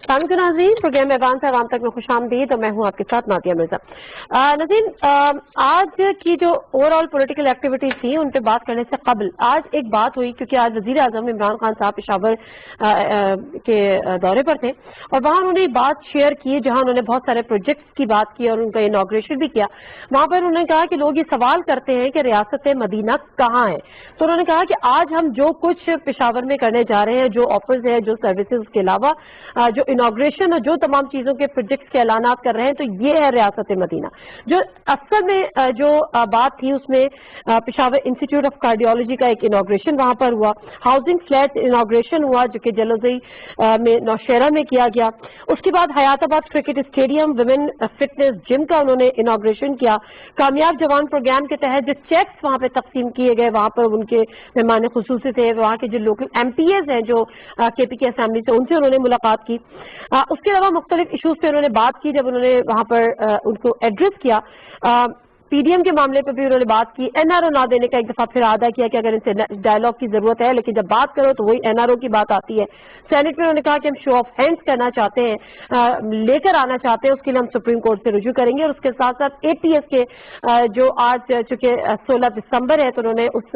नाज़रीन, प्रोग्राम ऐवान से आवाम तक में खुशामदीद और मैं हूँ आपके साथ नादिया मिर्जा। नाज़रीन, आज की जो ओवरऑल पॉलिटिकल एक्टिविटीज थी उन पे बात करने से कबल आज एक बात हुई, क्योंकि आज वज़ीर आज़म इमरान खान साहब पेशावर के दौरे पर थे और वहाँ उन्होंने बात शेयर की जहाँ उन्होंने बहुत सारे प्रोजेक्ट्स की बात की और उनका इनॉग्रेशन भी किया। वहाँ पर उन्होंने कहा कि लोग ये सवाल करते हैं कि रियासत मदीना कहाँ है, तो उन्होंने कहा कि आज हम जो कुछ पेशावर में करने जा रहे हैं, जो ऑफर्स है, जो सर्विसेज के अलावा जो इनॉग्रेशन और जो तमाम चीजों के प्रोजेक्ट्स के ऐलानात कर रहे हैं, तो ये है रियासत मदीना। जो असल में जो बात थी उसमें पेशावर इंस्टीट्यूट ऑफ कार्डियोलॉजी का एक इनॉग्रेशन वहां पर हुआ, हाउसिंग फ्लैट इनॉग्रेशन हुआ जो कि जलोज़ई में नौशहरा में किया गया। उसके बाद Hayatabad cricket stadium women fitness gym का उन्होंने इनॉग्रेशन किया। कामयाब जवान प्रोग्राम के तहत जो चेक्स वहां पर तकसीम किए गए, वहां पर उनके मेहमान खुसूसी थे, वहां के जो लोकल MPAs हैं जो KPK असेंबली से, उनसे उन्होंने मुलाकात की। उसके अलावा मुख्तलिफ इशूज पे उन्होंने बात की जब उन्होंने वहां पर उनको एड्रेस किया। PDM के मामले पर भी उन्होंने बात की। NRO ना देने का एक दफा फिर आदा किया कि अगर इनसे डायलॉग की जरूरत है, लेकिन जब बात करो तो वही NRO की बात आती है। सेनेट में उन्होंने कहा कि हम शो ऑफ हैंड्स करना चाहते हैं, लेकर आना चाहते हैं, उसके लिए हम सुप्रीम कोर्ट से रुजू करेंगे। और उसके साथ साथ APS के जो आज चूंकि 16 दिसंबर है, तो उन्होंने उस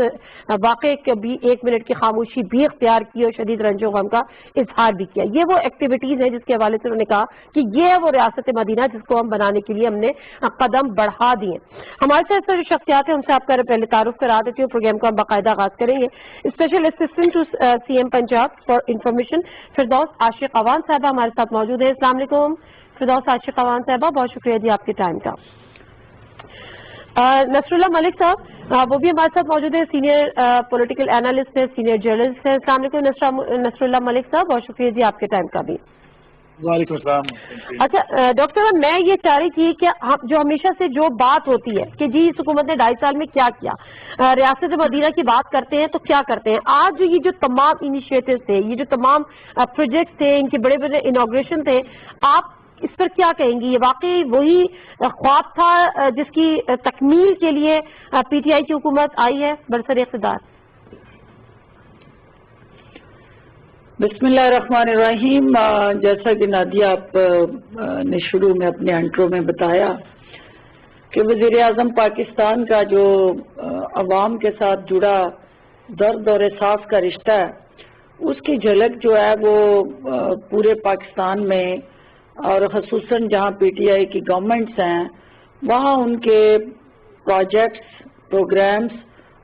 वाकई के भी 1 मिनट की खामोशी भी इख्तियार की और शदीद रंजो गम का इजहार भी किया। ये वो एक्टिविटीज है जिसके हवाले से उन्होंने कहा कि ये है वो रियासत मदीना जिसको हम बनाने के लिए हमने कदम बढ़ा दिए। हमारे साथ जो शख्सियात है उनसे आपका पहले तारुफ करा देती हूँ, प्रोग्राम को हम बाकायदा आगाज करेंगे। Special assistant to CM Punjab for information Firdous Ashiq Awan साहबा हमारे साथ मौजूद है। अस्सलाम वालेकुम फिरदौस आशिक अवान साहबा, बहुत शुक्रिया जी आपके टाइम का। नसरुल्ला मलिक साहब वो भी हमारे साथ मौजूद है, सीनियर पॉलिटिकल एनालिस्ट है, सीनियर जर्नलिस्ट है। अस्सलाम वालेकुम नसरुल्ला मलिक साहब, बहुत शुक्रिया जी आपके टाइम का भी। वालेकुम सलाम। अच्छा डॉक्टर साहब, मैं ये चाह रही थी कि जो हमेशा से जो बात होती है कि जी इस हुकूमत ने 2.5 साल में क्या किया, रियासत मदीना की बात करते हैं तो क्या करते हैं। आज ये जो तमाम इनिशिएटिव थे, ये जो तमाम प्रोजेक्ट थे, इनके बड़े बड़े इनॉग्रेशन थे, आप इस पर क्या कहेंगी? ये वाकई वही ख्वाब था जिसकी तकमील के लिए PTI की हुकूमत आई है बरसर इख्तिदार? बिस्मिल्लाहिर्रहमानिर्रहीम। जैसा कि नादिया आप ने शुरू में अपने इंट्रो में बताया कि वज़ीर आज़म पाकिस्तान का जो अवाम के साथ जुड़ा दर्द और एहसास का रिश्ता है, उसकी झलक जो है वो पूरे पाकिस्तान में और ख़ुसूसन जहाँ PTI की गवर्नमेंट्स हैं वहाँ उनके प्रोजेक्ट्स, प्रोग्राम्स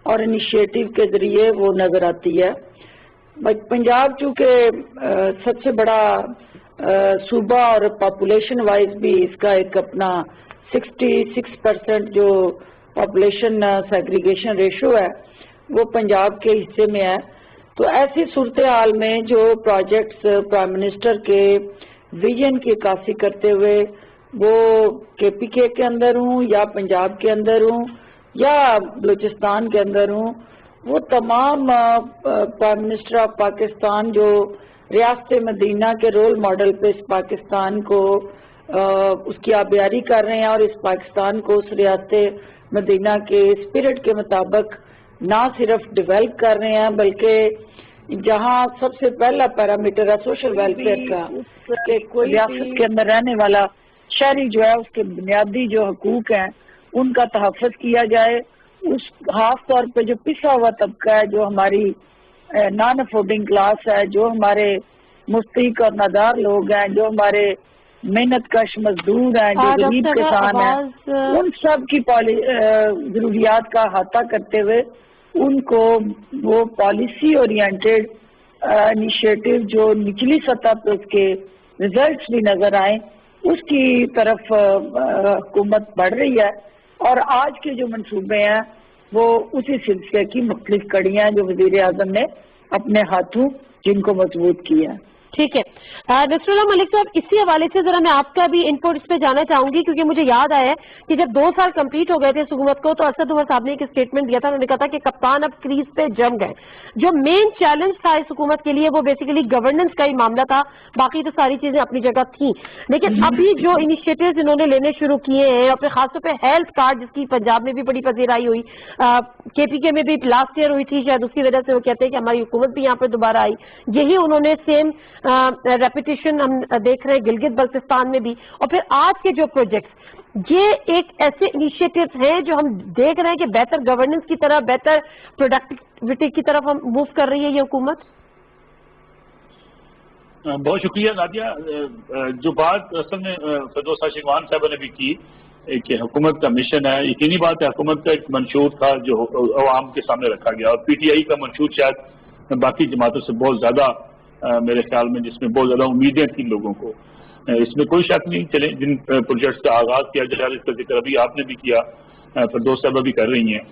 और इनिशिएटिव के ज़रिए वो नज़र आती है। पंजाब चूँकि सबसे बड़ा सूबा और पॉपुलेशन वाइज भी इसका एक अपना 66% जो पॉपुलेशन सेग्रीगेशन रेशो है वो पंजाब के हिस्से में है। तो ऐसी सूरत हाल में जो प्रोजेक्ट्स प्राइम मिनिस्टर के विजन की अक्कासी करते हुए वो KPK के अंदर हूँ या पंजाब के अंदर हूँ या बलूचिस्तान के अंदर हूँ, वो तमाम प्राइम मिनिस्टर ऑफ पाकिस्तान जो रियासत मदीना के रोल मॉडल पे इस पाकिस्तान को उसकी आबियारी कर रहे हैं और इस पाकिस्तान को उस रियासत मदीना के स्पिरिट के मुताबिक ना सिर्फ डेवलप कर रहे हैं बल्कि जहाँ सबसे पहला पैरामीटर है सोशल वेलफेयर का कि कोई रियासत के अंदर रहने वाला शहरी जो है उसके बुनियादी जो हकूक हैं उनका तहफ़्फ़ुज़ किया जाए। उस खास तौर पे जो पिसा हुआ तबका है, जो हमारी नॉन अफोर्डिंग क्लास है, जो हमारे मुस्तहिक और नादार लोग हैं, जो हमारे मेहनत कश मजदूर हैं, जो गरीब किसान हैं, उन सब की जरूरियात का अहाता करते हुए उनको वो पॉलिसी ओरिएंटेड इनिशिएटिव जो निचली सतह पर उसके रिजल्ट्स भी नजर आए उसकी तरफ हुकूमत बढ़ रही है। और आज के जो मंसूबे हैं वो उसी सिलसिले की मुख्तलिफ कड़ियां जो वज़ीर आज़म ने अपने हाथों जिनको मजबूत किया है। ठीक है नसरुल्ला मलिक साहब, इसी हवाले से जरा मैं आपका भी इनपुट इस पे जाना चाहूंगी, क्योंकि मुझे याद आया कि जब 2 साल कंप्लीट हो गए थे इस हुकूमत को, तो असद उमर साहब ने एक स्टेटमेंट दिया था। उन्होंने कहा था कि कप्तान अब क्रीज पे जम गए। जो मेन चैलेंज था इस हुकूमत के लिए वो बेसिकली गवर्नेंस का ही मामला था, बाकी तो सारी चीजें अपनी जगह थी। लेकिन अभी जो इनिशिएटिव्स इन्होंने लेने शुरू किए हैं, और खासतौर पर हेल्थ कार्ड जिसकी पंजाब में भी बड़ी पजीराई हुई, KPK में भी लास्ट ईयर हुई थी, शायद उसकी वजह से वो कहते हैं कि हमारी हुकूमत भी यहाँ पर दोबारा आई, यही उन्होंने सेम रेपिटेशन हम देख रहे हैं गिलगित बल्तिस्तान में भी, और फिर आज के जो प्रोजेक्ट्स, ये एक ऐसे इनिशिएटिव हैं जो हम देख रहे हैं कि बेहतर गवर्नेंस की तरफ, बेहतर प्रोडक्टिविटी की तरफ हम मूव कर रही है ये हुकूमत। बहुत शुक्रिया नादिया। जो बात असल में फिरदौस आशिक खान साहब ने भी की कि हुकूमत का मिशन है, यकीनी बात है हुकूमत का एक मंशूर था जो अवाम के सामने रखा गया, और पीटीआई का मंशूर शायद बाकी जमातों से बहुत ज्यादा मेरे ख्याल में, जिसमें बहुत ज्यादा उम्मीदें थी लोगों को, इसमें कोई शक नहीं। चले जिन प्रोजेक्ट्स का आगाज किया जा रहा है, इसका जिक्र अभी आपने भी किया, फिरदौस साहब भी कर रही हैं,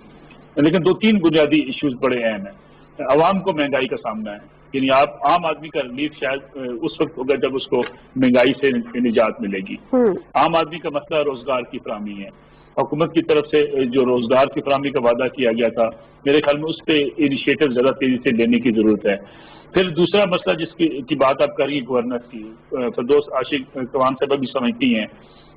लेकिन दो तीन बुनियादी इश्यूज बड़े अहम हैं। अवाम को महंगाई का सामना है, यानी आप आम आदमी का रिलीफ शायद उस वक्त होगा जब उसको महंगाई से निजात मिलेगी। आम आदमी का मसला रोजगार की फराहमी है। हुकूमत की तरफ से जो रोजगार की फराहमी का वादा किया गया था, मेरे ख्याल में उस पर इनिशिएटिव ज्यादा तेजी से लेने की जरूरत है। फिर दूसरा मसला जिसकी बात आप कर रही है गवर्नेंस की, फिरदौस आशिक खान साहब भी समझती हैं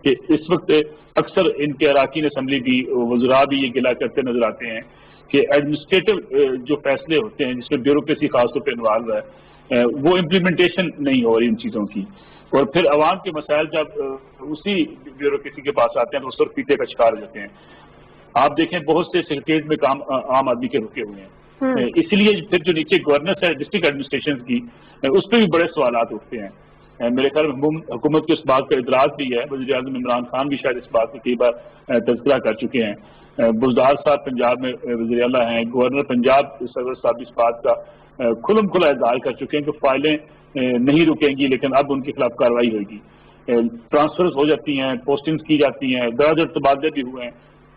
कि इस वक्त अक्सर इनके अराकीन असम्बली भी, वज़रा भी ये गिला करते नजर आते हैं कि एडमिनिस्ट्रेटिव जो फैसले होते हैं जिसमें ब्यूरोक्रेसी खासतौर पर इन्वॉल्व है, वो इम्प्लीमेंटेशन नहीं हो रही इन चीज़ों की, और फिर अवाम के मसाइल जब उसी ब्यूरोक्रेसी के पास आते हैं तो उस पर पीते का शिकार हो जाते हैं। आप देखें बहुत से सेक्रेटरीट में काम आम आदमी के रुके हुए हैं, इसलिए फिर जो नीचे गवर्नेंस है डिस्ट्रिक्ट एडमिनिस्ट्रेशन की, उस पर भी बड़े सवालात उठते हैं। मेरे ख्याल में हुकूमत को इस बात का इतराज भी है, वज़ीर आज़म इमरान खान भी शायद इस बात को कई बार तज़किरा कर चुके हैं। बुज़दार साहब पंजाब में वज़ीर आला हैं, गवर्नर पंजाब सरवर साहब इस बात का खुलम खुला इज़हार कर चुके हैं कि फाइलें नहीं रुकेंगी, लेकिन अब उनके खिलाफ कार्रवाई होगी। ट्रांसफर्स हो जाती हैं, पोस्टिंग्स की जाती हैं, दराज तबादले भी हुए हैं,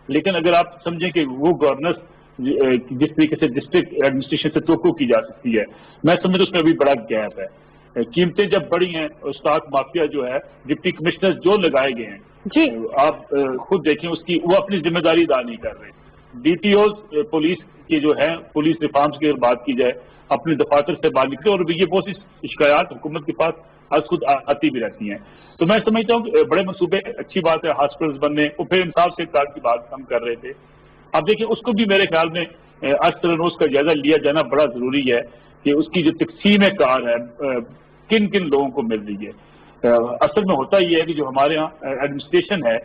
लेकिन अगर आप समझें कि वो गवर्नेंस जिस तरीके से डिस्ट्रिक्ट एडमिनिस्ट्रेशन से तवक्को की जा सकती है, मैं समझता उसमें अभी बड़ा गैप है। कीमतें जब बढ़ी हैं, स्टॉक माफिया जो है, डिप्टी कमिश्नर जो लगाए गए हैं जी, आप खुद देखें उसकी, वो अपनी जिम्मेदारी अदा नहीं कर रहे। डीटीओ पुलिस की जो है, पुलिस रिफॉर्म्स की अगर बात की जाए, अपने दफातर से बाहर निकले, और ये बहुत सी शिकायत हुकूमत के पास आज खुद आती भी रहती हैं। तो मैं समझता हूँ कि बड़े मनसूबे अच्छी बात है, हॉस्पिटल्स बनने, और फिर इंसाफ से कार्ड की बात हम कर रहे थे। अब देखिए उसको भी मेरे ख्याल में अस्तरनोस का जायजा लिया जाना बड़ा जरूरी है कि उसकी जो तकसीम कार है किन किन लोगों को मिल रही है। असल में होता ही है कि जो हमारे यहाँ एडमिनिस्ट्रेशन है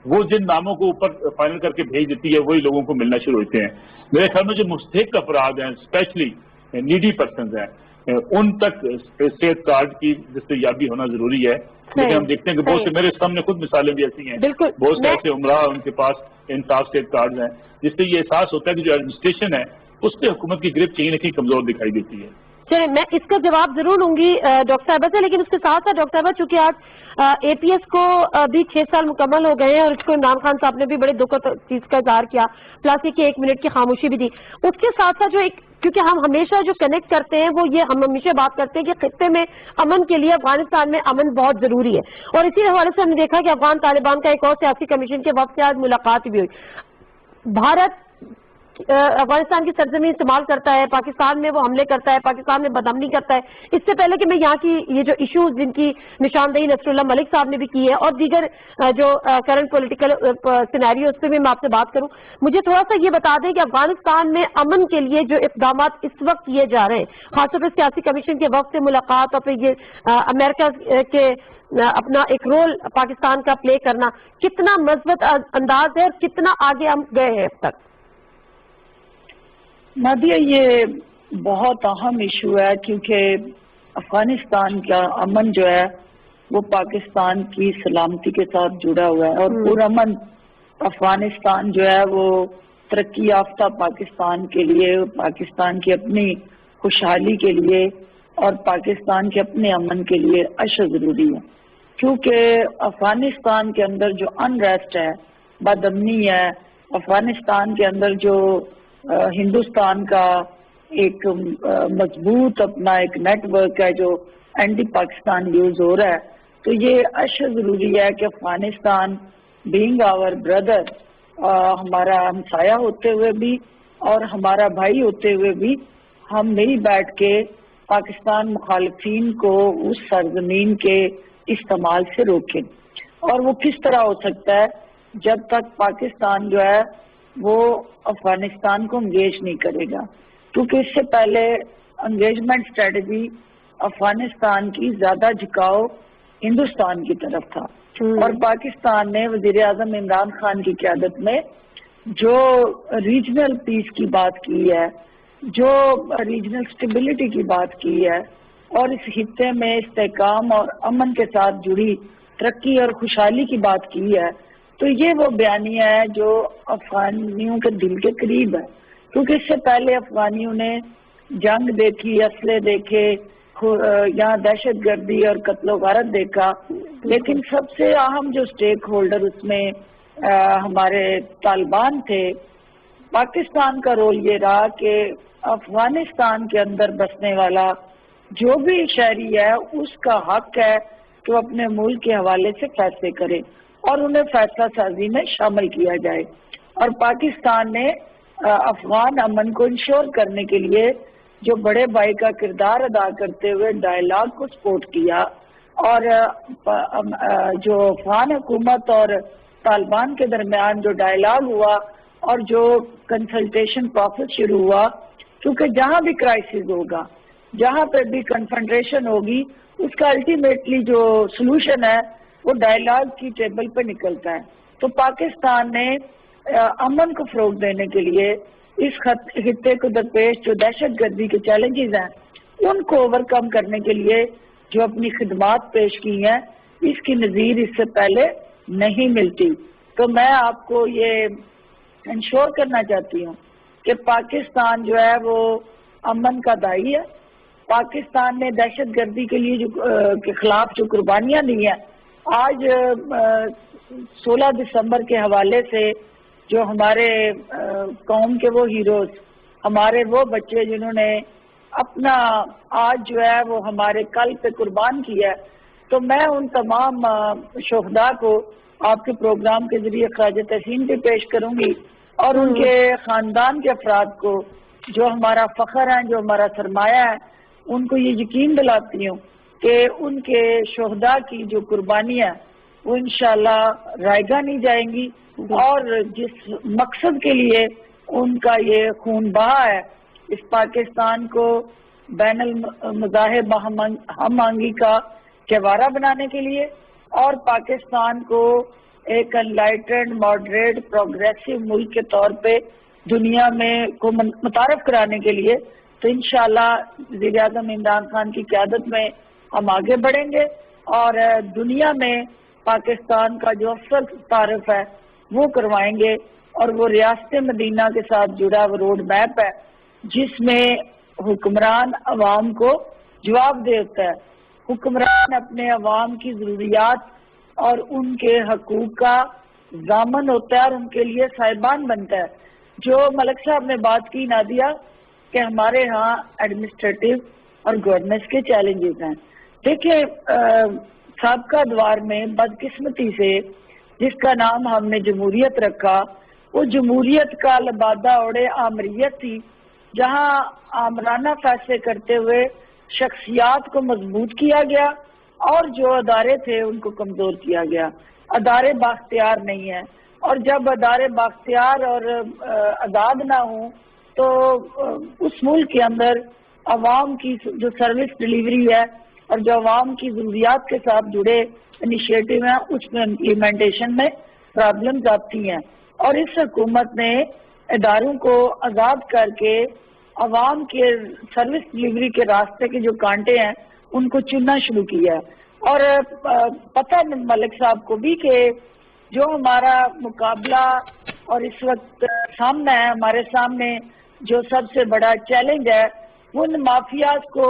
वो जिन नामों को ऊपर फाइनल करके भेज देती है वही लोगों को मिलना शुरू होते हैं। मेरे ख्याल में जो मुस्तहिक अपराध हैं, स्पेशली नीडी पर्सन हैं, उन तक सेहत कार्ड की दस्तयाबी होना जरूरी है। लेकिन हम देखते हैं कि बहुत से, मेरे सामने खुद मिसालें भी ऐसी हैं, बहुत से ऐसे उमरा उनके पास इंसाफ सेहत कार्ड हैं, जिससे ये एहसास होता है कि जो एडमिनिस्ट्रेशन है उस पर हुकूमत की ग्रिप कहीं न कहीं कमजोर दिखाई देती है। चलिए मैं इसका जवाब जरूर लूंगी डॉक्टर साहबा से, लेकिन उसके साथ साथ डॉक्टर साहबा चूंकि आज एपीएस को भी 6 साल मुकम्मल हो गए हैं, और इसको इमरान खान साहब ने भी बड़े दुख चीज का इजहार किया, प्लस ये कि 1 मिनट की खामोशी भी दी। उसके साथ साथ जो एक, क्योंकि हम हमेशा जो कनेक्ट करते हैं वो ये, हम हमेशा बात करते हैं कि खित्ते में अमन के लिए अफगानिस्तान में अमन बहुत जरूरी है, और इसी हवाले से हमने देखा कि अफगान तालिबान का एक और सियासी कमीशन के वक्त से आज मुलाकात भी हुई। भारत अफगानिस्तान की सरजमीन इस्तेमाल करता है, पाकिस्तान में वो हमले करता है, पाकिस्तान में बदअमनी करता है। इससे पहले कि मैं यहाँ की ये जो इश्यूज जिनकी निशानदेही नसरुल्लाह मलिक साहब ने भी की है, और दीगर जो करंट पॉलिटिकल सिनेरियो, उस पर भी मैं आपसे बात करूं, मुझे थोड़ा सा ये बता दें कि अफगानिस्तान में अमन के लिए जो इक़दाम इस वक्त किए जा रहे हैं, खासतौर पर सियासी कमीशन के वक्त से मुलाकात, और फिर ये अमेरिका के अपना एक रोल पाकिस्तान का प्ले करना, कितना मजबूत अंदाज है और कितना आगे हम गए हैं अब तक? नादिया, ये बहुत अहम इशू है, क्योंकि अफगानिस्तान का अमन जो है वो पाकिस्तान की सलामती के साथ जुड़ा हुआ है, और पुरअमन अफगानिस्तान जो है वो तरक्की याफ्ता पाकिस्तान के लिए, पाकिस्तान की अपनी खुशहाली के लिए और पाकिस्तान के अपने अमन के लिए अशद जरूरी है। क्योंकि अफगानिस्तान के अंदर जो अनरेस्ट है, बदअमनी है, अफगानिस्तान के अंदर जो हिंदुस्तान का एक मजबूत अपना एक नेटवर्क है जो एंटी पाकिस्तान यूज हो रहा है, तो ये अशद जरूरी है कि अफगानिस्तान बीइंग आवर ब्रदर, हमारा हमसाया होते हुए भी और हमारा भाई होते हुए भी, हम नहीं बैठ के पाकिस्तान मुखालिफिन को उस सरजमीन के इस्तेमाल से रोकें। और वो किस तरह हो सकता है जब तक पाकिस्तान जो है वो अफगानिस्तान को एंगेज नहीं करेगा, क्योंकि इससे पहले एंगेजमेंट स्ट्रेटजी افغانستان کی زیادہ جھکاؤ ہندوستان کی طرف تھا، اور پاکستان نے وزیر اعظم عمران خان کی قیادت میں جو ریجنل پیس کی بات کی ہے، جو ریجنل سٹیبلٹی کی بات کی ہے، اور اس خطے میں استحکام اور امن کے ساتھ جڑی ترقی اور خوشحالی کی بات کی ہے، تو یہ وہ بیانیہ ہے جو افغانیوں کے دل کے قریب ہے، کیونکہ اس سے پہلے افغانیوں نے جنگ دیکھی، اسلحے دیکھے، یہاں دہشت گردی اور قتل و غارت دیکھا، لیکن سب سے اہم جو سٹیک ہولڈر اس میں ہمارے طالبان تھے۔ پاکستان کا رول یہ رہا کہ افغانستان کے اندر بسنے والا جو بھی شہری ہے اس کا حق ہے کہ وہ اپنے ملک کے حوالے سے فیصلے کرے اور انہیں فیصلہ سازی میں شامل کیا جائے، اور پاکستان نے افغان امن کو انشور کرنے کے لیے جو بڑے بھائی کا کردار ادا کرتے ہوئے ڈائیلاگ کو سپورٹ کیا، اور جو افغان حکومت اور طالبان کے درمیان جو ڈائیلاگ ہوا اور جو کنسلٹیشن پروسیس شروع ہوا، کیونکہ جہاں بھی کرائسس ہوگا، جہاں پہ بھی کنفرنٹریشن ہوگی، اس کا الٹیمیٹلی جو سلوشن ہے وہ ڈائیلاگ کی ٹیبل پہ نکلتا ہے۔ تو پاکستان نے امن کو فروغ دینے کے لیے اس خطے کو درپیش جو دہشت گردی کے چیلنجز ہیں ان کو اوورکم کرنے کے لیے جو اپنی خدمات پیش کی ہیں، اس کی نظیر اس سے پہلے نہیں ملتی۔ تو میں آپ کو یہ انشور کرنا چاہتی ہوں کہ پاکستان جو ہے وہ امن کا داعی ہے۔ پاکستان نے دہشت گردی کے لیے کے خلاف جو قربانیاں دی ہیں، آج 16 دسمبر کے حوالے سے جو ہمارے قوم کے وہ ہیروز، ہمارے وہ بچے جنہوں نے اپنا آج جو ہے وہ ہمارے کل پہ قربان کیا ہے، تو میں ان تمام شہداء کو آپ کے پروگرام کے ذریعے خراج تحسین بھی پیش کروں گی، اور ان کے خاندان کے افراد کو جو ہمارا فخر ہے، جو ہمارا سرمایہ ہے، ان کو یہ یقین دلاتی ہوں کہ ان کے شہداء کی جو قربانی ہے وہ انشاءاللہ رائگاں نہیں جائیں گی، اور جس مقصد کے لیے ان کا یہ خون بہا ہے، اس پاکستان کو بین المذاہب ہم آہنگی کا گہوارہ بنانے کے لیے، اور پاکستان کو ایک انلائٹنڈ، ماڈریٹ، پروگریسو ملک کے طور پہ دنیا میں کو متعارف کرانے کے لیے، تو انشاءاللہ وزیر اعظم عمران خان کی قیادت میں ہم آگے بڑھیں گے، اور دنیا میں پاکستان کا جو افضل تعارف ہے وہ کروائیں گے، اور وہ ریاست مدینہ کے ساتھ جڑا وہ روڈ میپ ہے جس میں حکمران عوام کو جواب دیتا ہے، حکمران اپنے عوام کی ضروریات اور ان کے حقوق کا ضامن ہوتا ہے اور ان کے لیے صاحبان بنتا ہے۔ جو ملک صاحب نے بات کی نادیہ کہ ہمارے ہاں ایڈمنسٹریٹو اور گورننس کے چیلنجز ہیں، دیکھیں سابقہ ادوار میں بدقسمتی سے جس کا نام ہم نے جمہوریت رکھا، وہ جمہوریت کا لبادہ اوڑے آمریت تھی، جہاں آمرانہ فیصلے کرتے ہوئے شخصیات کو مضبوط کیا گیا اور جو ادارے تھے ان کو کمزور کیا گیا۔ ادارے بااختیار نہیں ہیں، اور جب ادارے بااختیار اور آزاد نہ ہوں تو اس ملک کے اندر عوام کی جو سروس ڈیلیوری ہے اور جو عوام کی ضروریات کے ساتھ جڑے انیشیٹو ہیں اس میں امپلیمنٹیشن میں پرابلمز آتی ہیں، اور اس حکومت نے اداروں کو آزاد کر کے عوام کے سروس ڈیلیوری کے راستے کے جو کانٹے ہیں ان کو چننا شروع کیا ہے۔ اور پتہ ملک صاحب کو بھی کہ جو ہمارا مقابلہ اور اس وقت سامنا ہے، ہمارے سامنے جو سب سے بڑا چیلنج ہے وہ ان مافیاز کو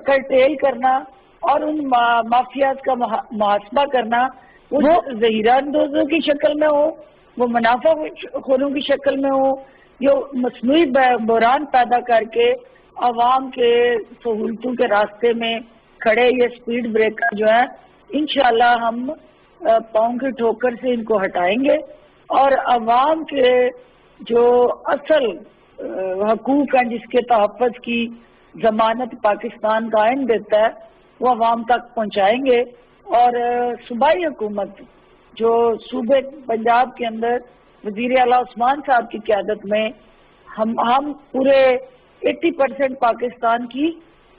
کرٹیل کرنا اور ان مافیاز کا محاسبہ کرنا، وہ ذخیرہ اندوزوں کی شکل میں ہو، وہ منافع خوروں کی شکل میں ہو، جو مصنوعی بحران پیدا کر کے عوام کے سہولتوں کے راستے میں کھڑے یہ سپیڈ بریکر جو ہیں، انشاءاللہ ہم پاؤں کی ٹھوکر سے ان کو ہٹائیں گے، اور عوام کے جو اصل حقوق ہیں جس کے تحفظ کی ضمانت پاکستان کا آئین دیتا ہے وہ عوام تک پہنچائیں گے۔ اور صوبائی حکومت جو صوبے پنجاب کے اندر وزیر اعلیٰ عثمان صاحب کی قیادت میں ہم پورے 80% پاکستان کی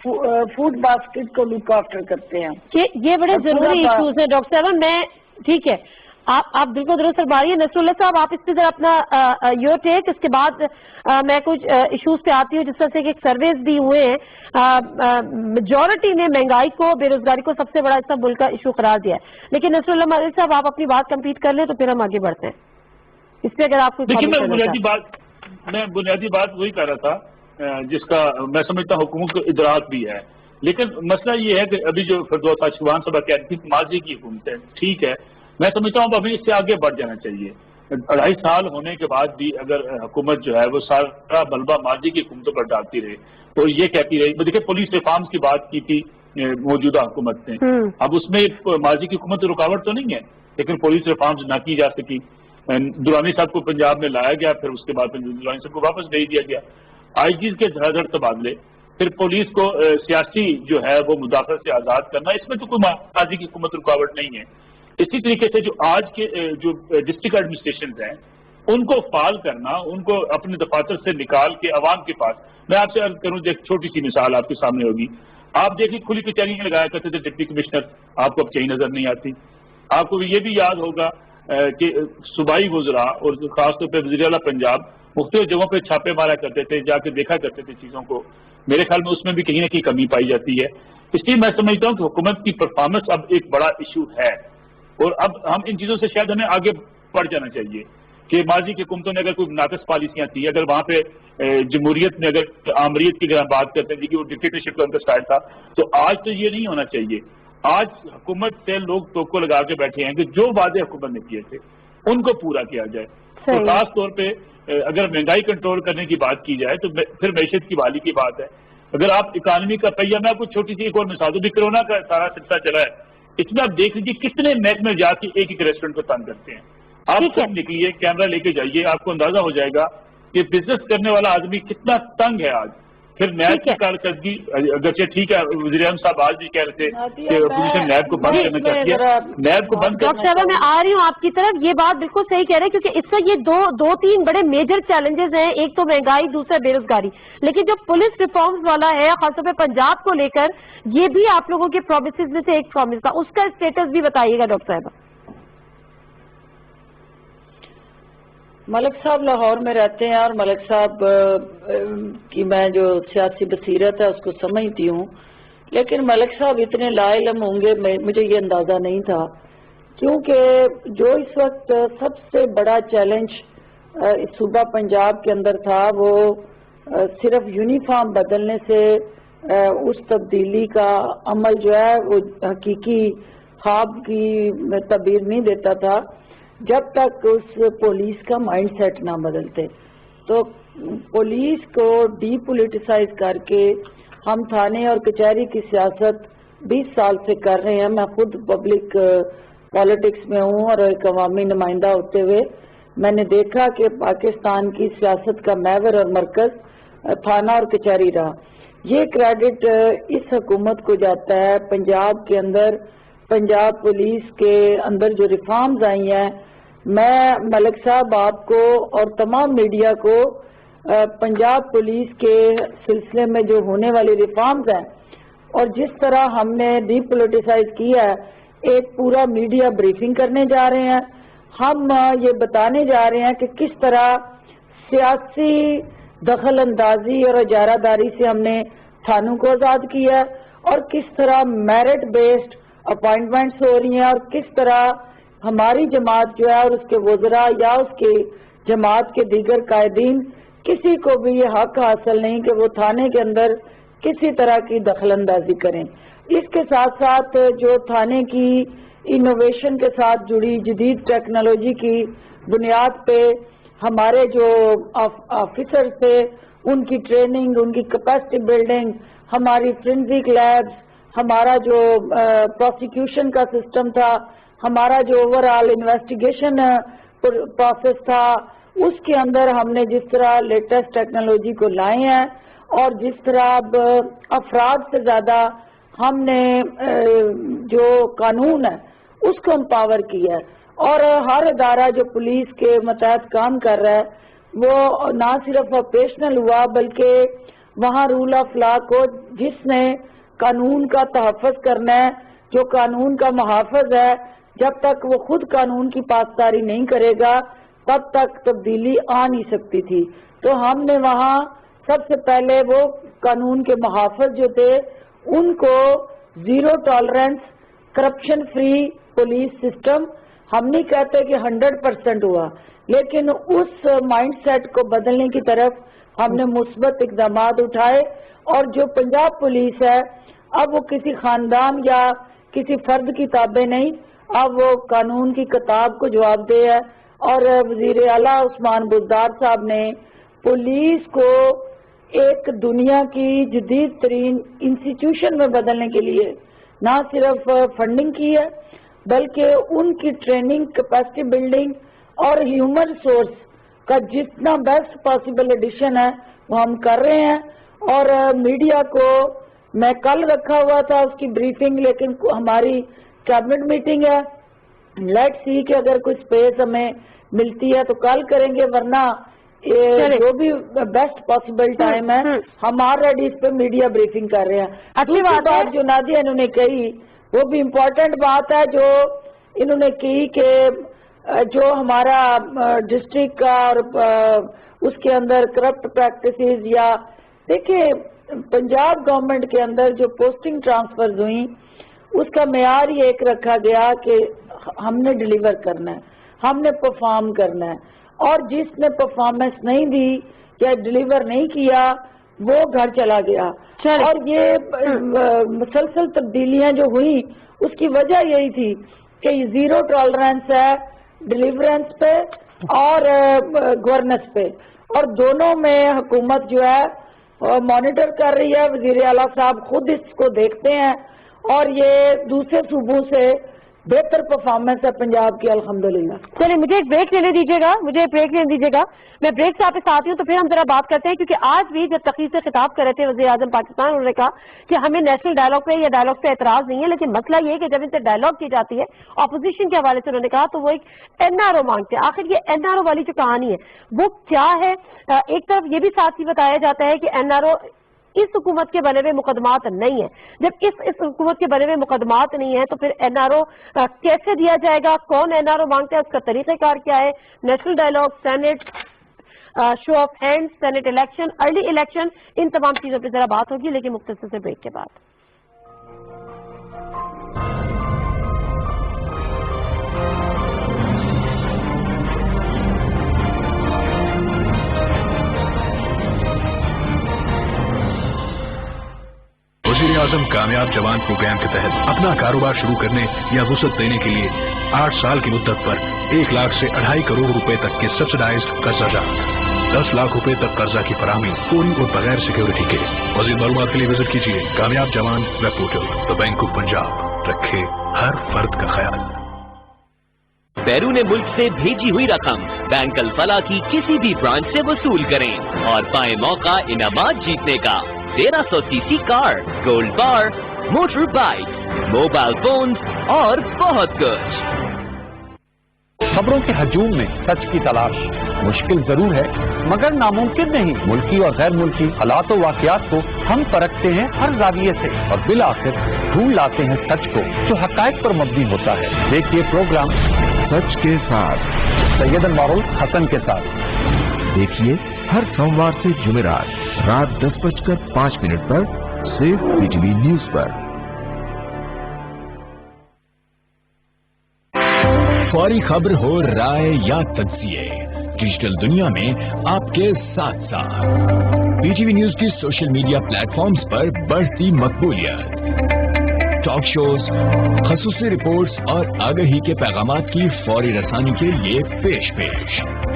फूड बास्केट को लुक आफ्टर करते हैं। ये बड़े जरूरी इश्यूज हैं डॉक्टर साहब। मैं ठीक है, आप बिल्कुल दुरुस्त फरमा रही है। नसरुल्लाह साहब, आप इस पे जरा अपना योर टेक, इसके बाद मैं कुछ इश्यूज पे आती हूँ। जिस तरह से कि एक सर्वेज भी हुए हैं, मेजॉरिटी ने महंगाई को, बेरोजगारी को सबसे बड़ा इसका मुल्क का इशू करार दिया है। लेकिन नसरुल्लाह मालिक साहब, आप अपनी बात कंप्लीट कर लें तो फिर हम आगे बढ़ते हैं इस पे। अगर आप देखिए, मैं बुनियादी बात वही कर रहा था जिसका मैं समझता हूँ हुकूमत को इदराक भी है। लेकिन मसला ये है कि अभी जो फिरदौस साशिवान साहब कह रही थी माजी की हुकूमत है, ठीक है, मैं समझता हूँ अभी इससे आगे बढ़ जाना चाहिए। 2.5 साल होने के बाद भी अगर हुकूमत जो है वो सारा बलबा माजी की हुकूमतों पर डालती रहे और ये कहती रही, देखिए पुलिस रिफॉर्म्स की बात की थी मौजूदा हुकूमत ने, अब उसमें माजी की हुकूमत रुकावट तो नहीं है, लेकिन पुलिस रिफॉर्म्स ना की जा सकी। दुरानी साहब को पंजाब में लाया गया, फिर उसके बाद दुरानी साहब को वापस भेज दिया गया। आईजीज के धड़ाधड़ तबादले, फिर पुलिस को सियासी जो है वो मुदाखलत से आजाद करना, इसमें तो कोई माजी की हुकूमत रुकावट नहीं है। इसी तरीके से जो आज के जो डिस्ट्रिक्ट एडमिनिस्ट्रेशन हैं उनको फाल करना, उनको अपने दफातर से निकाल के अवाम के पास, मैं आपसे अर्ज करूं, एक छोटी सी मिसाल आपके सामने होगी। आप देखिए खुली कचहरी में लगाया करते थे डिप्टी कमिश्नर, आपको अब कहीं नजर नहीं आती। आपको ये भी याद होगा कि सूबाई वज़रा और खासतौर पर वज़ीर आला पंजाब मुख्तलिफ जगहों पर छापे मारा करते थे, जाके देखा करते थे चीजों को। मेरे ख्याल में उसमें भी कहीं ना कहीं कमी पाई जाती है। इसलिए मैं समझता हूँ कि हुकूमत की परफॉर्मेंस अब एक बड़ा इशू है और अब हम इन चीजों से शायद हमें आगे बढ़ जाना चाहिए कि माजी की हुकूमतों ने अगर कोई नाकस पॉलिसियां थी, अगर वहां पे जमहूरियत में अगर आमरीत की अगर हम बात करते हैं कि वो डिक्टेटरशिप का उनका स्टाइल था, तो आज तो ये नहीं होना चाहिए। आज हुकूमत से लोग टोको लगा के बैठे हैं कि जो वादे हुकूमत ने किए थे उनको पूरा किया जाए। तो खास तौर पे अगर महंगाई कंट्रोल करने की बात की जाए तो फिर मैशत की बहाली की बात है। अगर आप इकानमी का पहिया, मैं आपको छोटी सी एक और मिसाल दूं, भी कोरोना का सारा सिलसिला चला है, इसमें आप देख लीजिए कितने महकमे जाके एक रेस्टोरेंट को तंग करते हैं। आप सब निकलिए, कैमरा लेके जाइए, आपको अंदाजा हो जाएगा कि बिजनेस करने वाला आदमी कितना तंग है आज। फिर नैब की कारकर्दगी, अगरचे ठीक है, वज़ीर आज़म साहब आज भी कह रहे थे कि अपोजिशन नैब को बंद करना चाहती है, नैब को बंद करना। डॉक्टर साहब, मैं आ रही हूँ आपकी तरफ। ये बात बिल्कुल सही कह रहे हैं, क्योंकि इससे ये दो तीन बड़े मेजर चैलेंजेस हैं। एक तो महंगाई, दूसरा बेरोजगारी। लेकिन जो पुलिस रिफॉर्म्स वाला है खासतौर पर पंजाब को लेकर, ये भी आप लोगों के प्रोमिसेस में से एक प्रोमिस था, उसका स्टेटस भी बताइएगा डॉक्टर साहब। मलिक साहब लाहौर में रहते हैं और मलिक साहब की मैं जो सियासी बसीरत है उसको समझती हूँ, लेकिन मलिक साहब इतने लाइलम होंगे मुझे ये अंदाज़ा नहीं था, क्योंकि जो इस वक्त सबसे बड़ा चैलेंज इस सूबा पंजाब के अंदर था वो सिर्फ यूनिफॉर्म बदलने से उस तब्दीली का अमल जो है वो हकीकी ख्वाब की तबीर नहीं देता था जब तक उस पुलिस का माइंडसेट ना बदलते। तो पुलिस को डीपोलिटिसाइज करके हम थाने और कचहरी की सियासत 20 साल से कर रहे हैं। मैं खुद पब्लिक पॉलिटिक्स में हूँ और एक अवामी नुमाइंदा होते हुए मैंने देखा कि पाकिस्तान की सियासत का महवर और मरकज थाना और कचहरी रहा। ये क्रेडिट इस हुकूमत को जाता है। पंजाब के अंदर, पंजाब पुलिस के अंदर जो रिफॉर्म्स आई हैं, मैं मलिक साहब आपको और तमाम मीडिया को पंजाब पुलिस के सिलसिले में जो होने वाली रिफॉर्म्स हैं और जिस तरह हमने डीपोलिटिसाइज किया है, एक पूरा मीडिया ब्रीफिंग करने जा रहे हैं। हम ये बताने जा रहे हैं कि किस तरह सियासी दखल अंदाजी और इजारादारी से हमने थानों को आज़ाद किया है और किस तरह मेरिट बेस्ड अपॉइंटमेंट्स हो रही हैं और किस तरह हमारी जमात जो है और उसके वज़रा या उसके जमात के दीगर कायदीन, किसी को भी ये हक हासिल नहीं कि वो थाने के अंदर किसी तरह की दखल अंदाजी करें। इसके साथ साथ जो थाने की इनोवेशन के साथ जुड़ी जदीद टेक्नोलॉजी की बुनियाद पे हमारे जो ऑफिसर थे उनकी ट्रेनिंग, उनकी कैपेसिटी बिल्डिंग, हमारी फोरेंसिक लैब्स, हमारा जो प्रोसिक्यूशन का सिस्टम था, हमारा जो ओवरऑल इन्वेस्टिगेशन प्रोसेस था, उसके अंदर हमने जिस तरह लेटेस्ट टेक्नोलॉजी को लाए हैं और जिस तरह अब अफराद से ज़्यादा हमने जो कानून है उसको एम्पावर किया है और हर इदारा जो पुलिस के मतहत काम कर रहा है वो ना सिर्फ ऑपरेशनल हुआ बल्कि وہاں رول آف لا کو جس نے قانون کا تحفظ کرنا ہے، جو قانون کا محافظ ہے، جب تک وہ خود قانون کی پاسداری نہیں کرے گا تب تک تبدیلی آ نہیں سکتی تھی۔ تو ہم نے وہاں سب سے پہلے وہ قانون کے محافظ جو تھے ان کو zero tolerance, corruption free police system, ہم نہیں کہتے کہ 100% ہوا، لیکن اس مائنڈ سیٹ کو بدلنے کی طرف ہم نے مثبت اقدامات اٹھائے، اور جو پنجاب پولیس ہے اب وہ کسی خاندان یا کسی فرد کی تابع نہیں، اب وہ قانون کی کتاب کو جواب دہ ہے۔ اور وزیر اعلیٰ عثمان بزدار صاحب نے پولیس کو ایک دنیا کی جدید ترین انسٹیٹیوشن میں بدلنے کے لیے نہ صرف فنڈنگ کی ہے بلکہ ان کی ٹریننگ، کیپیسٹی بلڈنگ اور ہیومن ریسورس کا جتنا بیسٹ پاسبل ایڈیشن ہے وہ ہم کر رہے ہیں۔ اور میڈیا کو میں کل رکھا ہوا تھا اس کی بریفنگ، لیکن ہماری کیبنٹ میٹنگ ہے، لیٹ سی کہ اگر کوئی سپیس ہمیں ملتی ہے تو کل کریں گے، ورنہ جو بھی بیسٹ پاسبل ٹائم ہے ہم آلریڈی اس پہ میڈیا بریفنگ کر رہے ہیں۔ اچھی بات جو نادیہ انہوں نے کہی وہ بھی امپورٹنٹ بات ہے، جو انہوں نے کی کہ جو ہمارا ڈسٹرکٹ کا اور اس کے اندر کرپٹ پریکٹسز، یا دیکھیں پنجاب گورنمنٹ کے اندر جو پوسٹنگ ٹرانسفرز ہوئیں اس کا معیار یہ ایک رکھا گیا کہ ہم نے ڈیلیور کرنا ہے، ہم نے پرفارم کرنا ہے، اور جس نے پرفارمنس نہیں دی یا ڈیلیور نہیں کیا وہ گھر چلا گیا۔ اور یہ مسلسل تبدیلیاں جو ہوئیں اس کی وجہ یہی تھی کہ زیرو ٹالرنس ہے ڈیلیورنس پہ اور گورننس پہ، اور دونوں میں حکومت جو ہے مانیٹر کر رہی ہے، وزیر اعلیٰ صاحب خود اس کو دیکھتے ہیں، اور یہ دوسرے صوبوں سے بہتر پرفارمنس ہے پنجاب کی الحمدللہ۔ چلیے مجھے ایک بریک لینے دیجیے گا، میں بریک سے آپ کے ساتھ ہوں تو پھر ہم ذرا بات کرتے ہیں، کیونکہ آج بھی جب تقریر سے خطاب کر رہے تھے وزیر اعظم پاکستان، انہوں نے کہا کہ ہمیں نیشنل ڈائلاگ پہ یا ڈائلاگ پہ اعتراض نہیں ہے، لیکن مسئلہ یہ ہے کہ جب ان سے ڈائلاگ کی جاتی ہے اپوزیشن کے حوالے سے انہوں نے کہا تو وہ ایک این آر او مانگتے ہیں۔ آخر یہ این آر او والی جو کہانی ہے وہ کیا ہے؟ ایک طرف یہ بھی ساتھ ہی بتایا جاتا ہے کہ این آر او اس حکومت کے بنے ہوئے مقدمات نہیں ہیں، جب اس حکومت کے بنے ہوئے مقدمات نہیں ہیں تو پھر این آر او کیسے دیا جائے گا، کون این آر او مانگتا ہے، اس کا طریقہ کار کیا ہے، national dialogue, senate, show of hand, senate election, early election, ان تمام چیزوں پہ ذرا بات ہوگی لیکن مختصر سے بریک کے بعد۔ وزیر اعظم کامیاب جوان پروگرام کے تحت اپنا کاروبار شروع کرنے یا وسعت دینے کے لیے 8 سال کی مدت پر 1 لاکھ سے 2.5 کروڑ روپے تک کے سبسڈائزڈ قرضہ جات، 10 لاکھ روپے تک قرضہ کی فراہمی پوری اور بغیر سیکورٹی کے۔ مزید معلومات کے لیے وزٹ کیجیے کامیاب جوان web portal. The bank of Punjab, رکھے ہر فرد کا خیال۔ بیرون ملک سے بھیجی ہوئی رقم بینک الفلاح کی کسی بھی برانچ سے وصول کریں اور پائیں موقع انعامات جیتنے کا، 1300 cc کار، گولڈ بار، موٹر بائک، موبائل فونز اور بہت کچھ۔ خبروں کے ہجوم میں سچ کی تلاش مشکل ضرور ہے مگر ناممکن نہیں۔ ملکی اور غیر ملکی حالات و واقعات کو ہم پرکھتے ہیں ہر زاویے سے اور بالآخر ڈھونڈ لاتے ہیں سچ کو جو حقائق پر مبنی ہوتا ہے۔ دیکھیے پروگرام سچ کے ساتھ سید انوار الحسن کے ساتھ، دیکھیے ہر سوموار سے جمعرات رات 10:05 پر صرف بجلی نیوز پر۔ فوری خبر ہو، رائے یا تجزیے، ڈیجیٹل دنیا میں آپ کے ساتھ ساتھ پی ٹی وی نیوز کی سوشل میڈیا پلیٹ فارمز پر بڑھتی مقبولیت، ٹاک شوز، خصوصی رپورٹس اور آگہی کے پیغامات کی فوری رسانی کے لیے پیش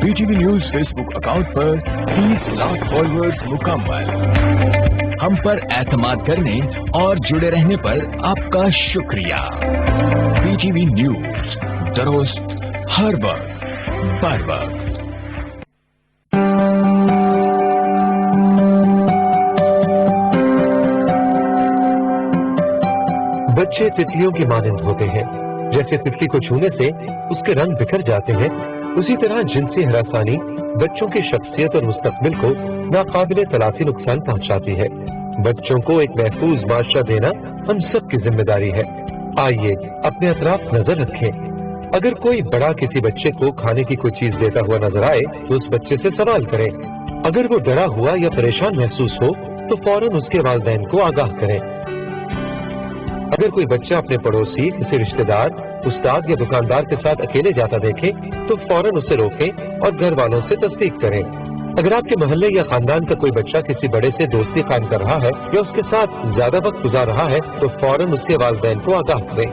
P T V news Facebook account پر 30 لاکھ فالوورز مکمل۔ ہم پر اعتماد کرنے اور جڑے رہنے پر آپ کا شکریہ۔ پی ٹی وی نیوز، درست ہر وقت بر وقت۔ بچے تتلیوں کی مانند ہوتے ہیں، جیسے تتلی کو چھونے سے اس کے رنگ بکھر جاتے ہیں، اسی طرح جنسی ہراسانی बच्चों की शख्सियत और मुस्तकबिल को नाकाबिले तलाफी नुकसान पहुंचाती है। बच्चों को एक महफूज माशरा देना हम सब की जिम्मेदारी है। आइए अपने अतराफ नजर रखें। अगर कोई बड़ा किसी बच्चे को खाने की कोई चीज देता हुआ नजर आए तो उस बच्चे से सवाल करें। अगर वो डरा हुआ या परेशान महसूस हो तो फौरन उसके वालिदैन को आगाह करें। अगर कोई बच्चा अपने पड़ोसी, किसी रिश्तेदार, उस्ताद या दुकानदार के साथ अकेले जाता देखे तो फौरन उसे रोकें और घर वालों से तस्दीक करें। अगर आपके मोहल्ले या खानदान का कोई बच्चा किसी बड़े से दोस्ती कायम कर रहा है या उसके साथ ज्यादा वक्त गुजार रहा है तो फौरन उसके वालिदैन को आगाह करें।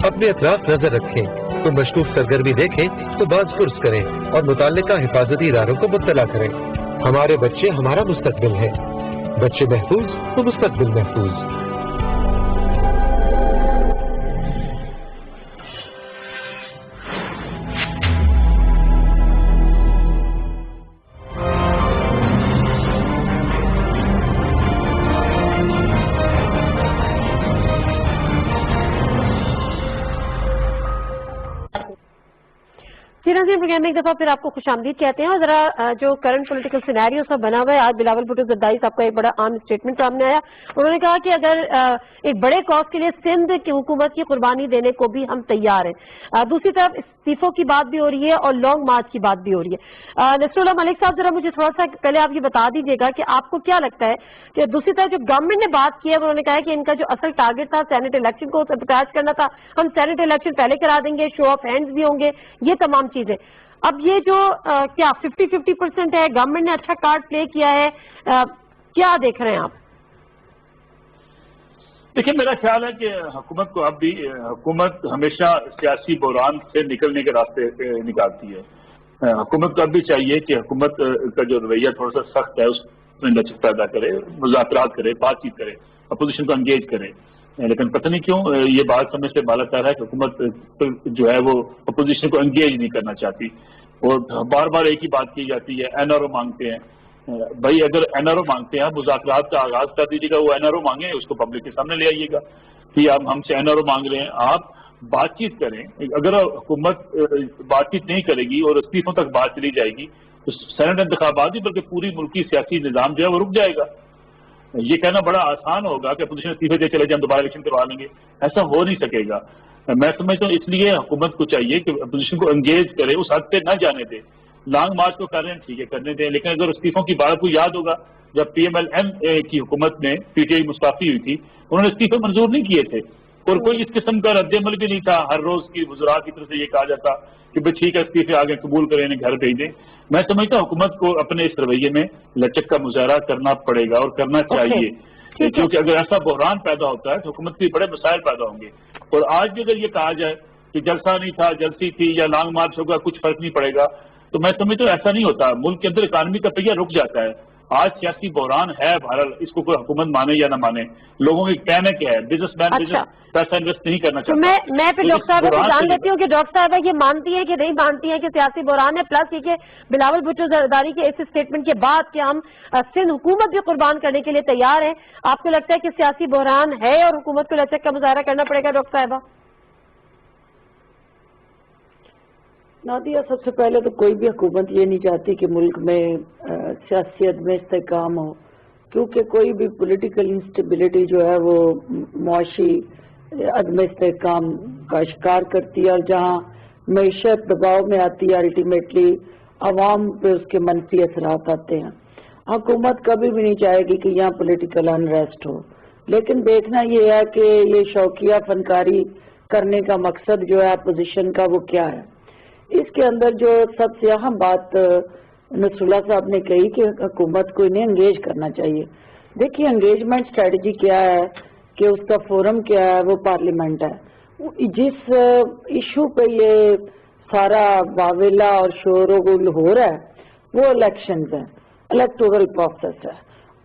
अपने अतराफ नजर रखें। कोई मशरूफ सरगर्मी देखें तो बाज़ करें और मुताल्लिका हिफाजती इदारों को मुत्तला करें। हमारे बच्चे हमारा मुस्तकबिल है। बच्चे महफूज तो मुस्तकबिल महफूज। प्रोग्राम में एक दफा फिर आपको खुशामदीद कहते हैं और जरा जो करंट पॉलिटिकल सिनेरियो सब बना हुआ है, आज बिलावल भुट्टो जरदारी साहब का एक बड़ा अहम स्टेटमेंट सामने आया। उन्होंने कहा कि अगर एक बड़े कॉज के लिए सिंध की हुकूमत की कुर्बानी देने को भी हम तैयार हैं। दूसरी तरफ इस्तीफों की बात भी हो रही है और लॉन्ग मार्च की बात भी हो रही है। नसरुल्लाह मलिक साहब, जरा मुझे थोड़ा सा पहले आप ये बता दीजिएगा कि आपको क्या लगता है कि दूसरी तरफ जो गवर्नमेंट ने बात की है, उन्होंने कहा है कि इनका जो असल टारगेट था सेनेट इलेक्शन को सबटाज करना था, हम सेनेट इलेक्शन पहले करा देंगे, शो ऑफ हैंड्स भी होंगे, ये तमाम चीजें। अब ये जो क्या 50-50% है, गवर्नमेंट ने अच्छा कार्ड प्ले किया है, क्या देख रहे हैं आप? देखिए, मेरा ख्याल है कि हुकूमत को अब भी हुकूमत हमेशा सियासी बहरान से निकलने के रास्ते निकालती है। हुकूमत को अब भी चाहिए कि हुकूमत का जो रवैया थोड़ा सा सख्त है उसमें लचक पैदा करे, मुज़ाकरात करे, बातचीत करे, अपोजिशन को एंगेज करे। लेकिन पता नहीं क्यों ये बात समय से बाला तर है कि हुकूमत जो है वो अपोजिशन को एंगेज नहीं करना चाहती और बार बार एक ही बात की जाती है, एनआरओ मांगते हैं। भाई, अगर एनआरओ मांगते हैं, मुज़ाकरात का आगाज कर दीजिएगा, वो एनआरओ मांगे, उसको पब्लिक के सामने ले आइएगा कि आप हमसे एनआरओ मांग रहे हैं, आप बातचीत करें। अगर हुकूमत बातचीत नहीं करेगी और इस्तीफों तक बात चली जाएगी तो सेनेट इंतखाबात ही बल्कि पूरी मुल्की सियासी निज़ाम जो है वो रुक जाएगा। ये कहना बड़ा आसान होगा कि अपोजिशन इस्तीफे दे चले जाए, दोबारा इलेक्शन करवा लेंगे, ऐसा हो नहीं सकेगा। मैं समझता हूँ इसलिए हुकूमत को चाहिए कि अपोजिशन को एंगेज करे, उस हद पे न जाने दे। लॉन्ग मार्च को कर रहे हैं, ठीक है, करने दें, लेकिन अगर इस्तीफों की बात को याद होगा जब PMLN की हुकूमत में PTI मुस्ताफी हुई थी, उन्होंने इस्तीफे मंजूर नहीं किए थे और कोई इस किस्म का रद्द-ए-अमल भी नहीं था। हर रोज की वज़रा की तरफ से ये कहा जाता कि भाई ठीक है, इस्तीफे आगे कबूल करें, इन्हें घर भेज दें। मैं समझता हूँ हुकूमत को अपने इस रवैये में लचक का मुजाहरा करना पड़ेगा और करना चाहिए, क्योंकि अगर ऐसा बहरान पैदा होता है तो हुकूमत के बड़े मसाइल पैदा होंगे। और आज भी अगर ये कहा जाए कि जलसा नहीं था, जलसी थी या लॉन्ग मार्च होगा, कुछ फर्क नहीं पड़ेगा, तो मैं समझता हूँ ऐसा नहीं होता। मुल्क के अंदर इकानमी का पहिया रुक जाता है। आज सियासी बहरान है बहरहाल, इसको कोई हुकूमत माने या ना माने, लोगों के कहने क्या है, बिजनेसमैन बिजनेस पैसा इन्वेस्ट नहीं करना चाहता। तो मैं फिर डॉक्टर साहब को जान लेती हूँ कि डॉक्टर साहब ये मानती है कि नहीं मानती है कि सियासी बहरान है, प्लस ये कि बिलावल भुट्टो जरदारी के इस स्टेटमेंट के बाद कि हम सिंध हुकूमत भी कुर्बान करने के लिए तैयार हैं। आपको लगता है कि सियासी बहरान है और हुकूमत को लचक का मुजाहरा करना पड़ेगा? डॉक्टर साहबा नादिया, सबसे पहले तो कोई भी हुकूमत ये नहीं चाहती कि मुल्क में सियासियत में इस्तेकाम हो, क्योंकि कोई भी पॉलिटिकल इंस्टेबिलिटी जो है वो मुआशी अदम इस्तेकाम का शिकार करती है और जहाँ मईशत दबाव में आती है अल्टीमेटली आवाम पे उसके मनफी असरात आते हैं। हुकूमत कभी भी नहीं चाहेगी कि यहाँ पॉलिटिकल अनरेस्ट हो, लेकिन देखना ये है कि ये शौकिया फनकारी करने का मकसद जो है अपोजिशन का वो क्या है। इसके अंदर जो सबसे अहम बात नसरुल्लाह साहब ने कही कि हुकूमत को इन्हें एंगेज करना चाहिए। देखिए, एंगेजमेंट स्ट्रेटजी क्या है कि उसका फोरम क्या है, वो पार्लियामेंट है। जिस इशू पे ये सारा वावेला और शोरगुल हो रहा है वो इलेक्शंस है, इलेक्टोरल प्रोसेस है,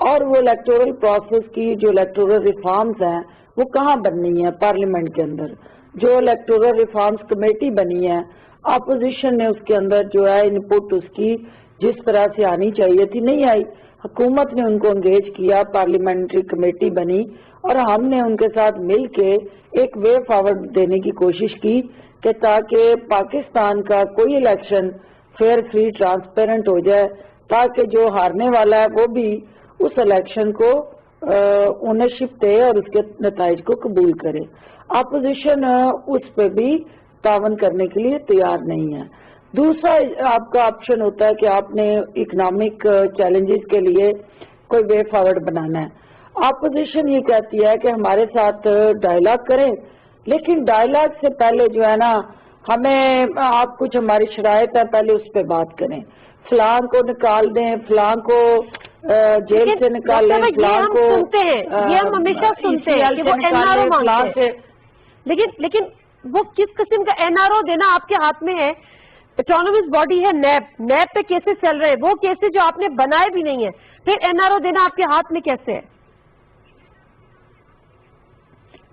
और वो इलेक्टोरल प्रोसेस की जो इलेक्टोरल रिफॉर्म्स हैं वो कहाँ बननी है? पार्लियामेंट के अंदर। जो इलेक्टोरल रिफॉर्म्स कमेटी बनी है, अपोजिशन ने उसके अंदर जो है इनपुट उसकी जिस तरह से आनी चाहिए थी नहीं आई। हुकूमत ने उनको एंगेज किया, पार्लियामेंट्री कमेटी बनी और हमने उनके साथ मिल के एक वे फॉरवर्ड देने की कोशिश की कि ताकि पाकिस्तान का कोई इलेक्शन फेयर फ्री ट्रांसपेरेंट हो जाए, ताकि जो हारने वाला है वो भी उस इलेक्शन को ओनरशिप दे और उसके नताइज को कबूल करे। अपोजिशन उस पर भी तावन करने के लिए तैयार नहीं है। दूसरा आपका ऑप्शन होता है कि आपने इकोनॉमिक चैलेंजेस के लिए कोई वे फॉरवर्ड बनाना है। अपोजिशन ये कहती है कि हमारे साथ डायलॉग करें, लेकिन डायलॉग से पहले जो है ना, हमें आप कुछ हमारी शराइत है पहले उस पर बात करें, फलां को निकाल दें, फलां को जेल से निकालें, फलां को ये हम हमेशा सुनते हैं कि वो एनआरओ मांगते हैं, लेकिन वो किस किस्म का एनआरओ देना आपके हाथ में है। ऑटोनोमस बॉडी है नैब पे केसेस चल रहे हैं, वो केसेस जो आपने बनाए भी नहीं है, फिर एनआरओ देना आपके हाथ में कैसे है?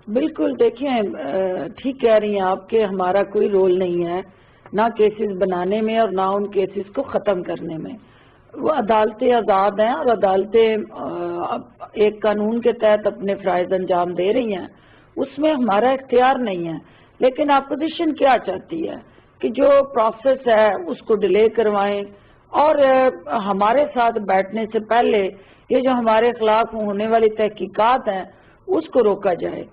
बिल्कुल, देखिए ठीक कह रही हैं आप कि हमारा कोई रोल नहीं है ना केसेस बनाने में और ना उन केसेस को ख़त्म करने में। वो अदालतें आज़ाद हैं और अदालतें एक कानून के तहत अपने फ़राइज़ अंजाम दे रही हैं, उसमें हमारा इख्तियार नहीं है। लेकिन अपोजिशन क्या चाहती है कि जो प्रोसेस है उसको डिले करवाएं और हमारे साथ बैठने से पहले ये जो हमारे खिलाफ होने वाली तहकीकात हैं उसको रोका जाए।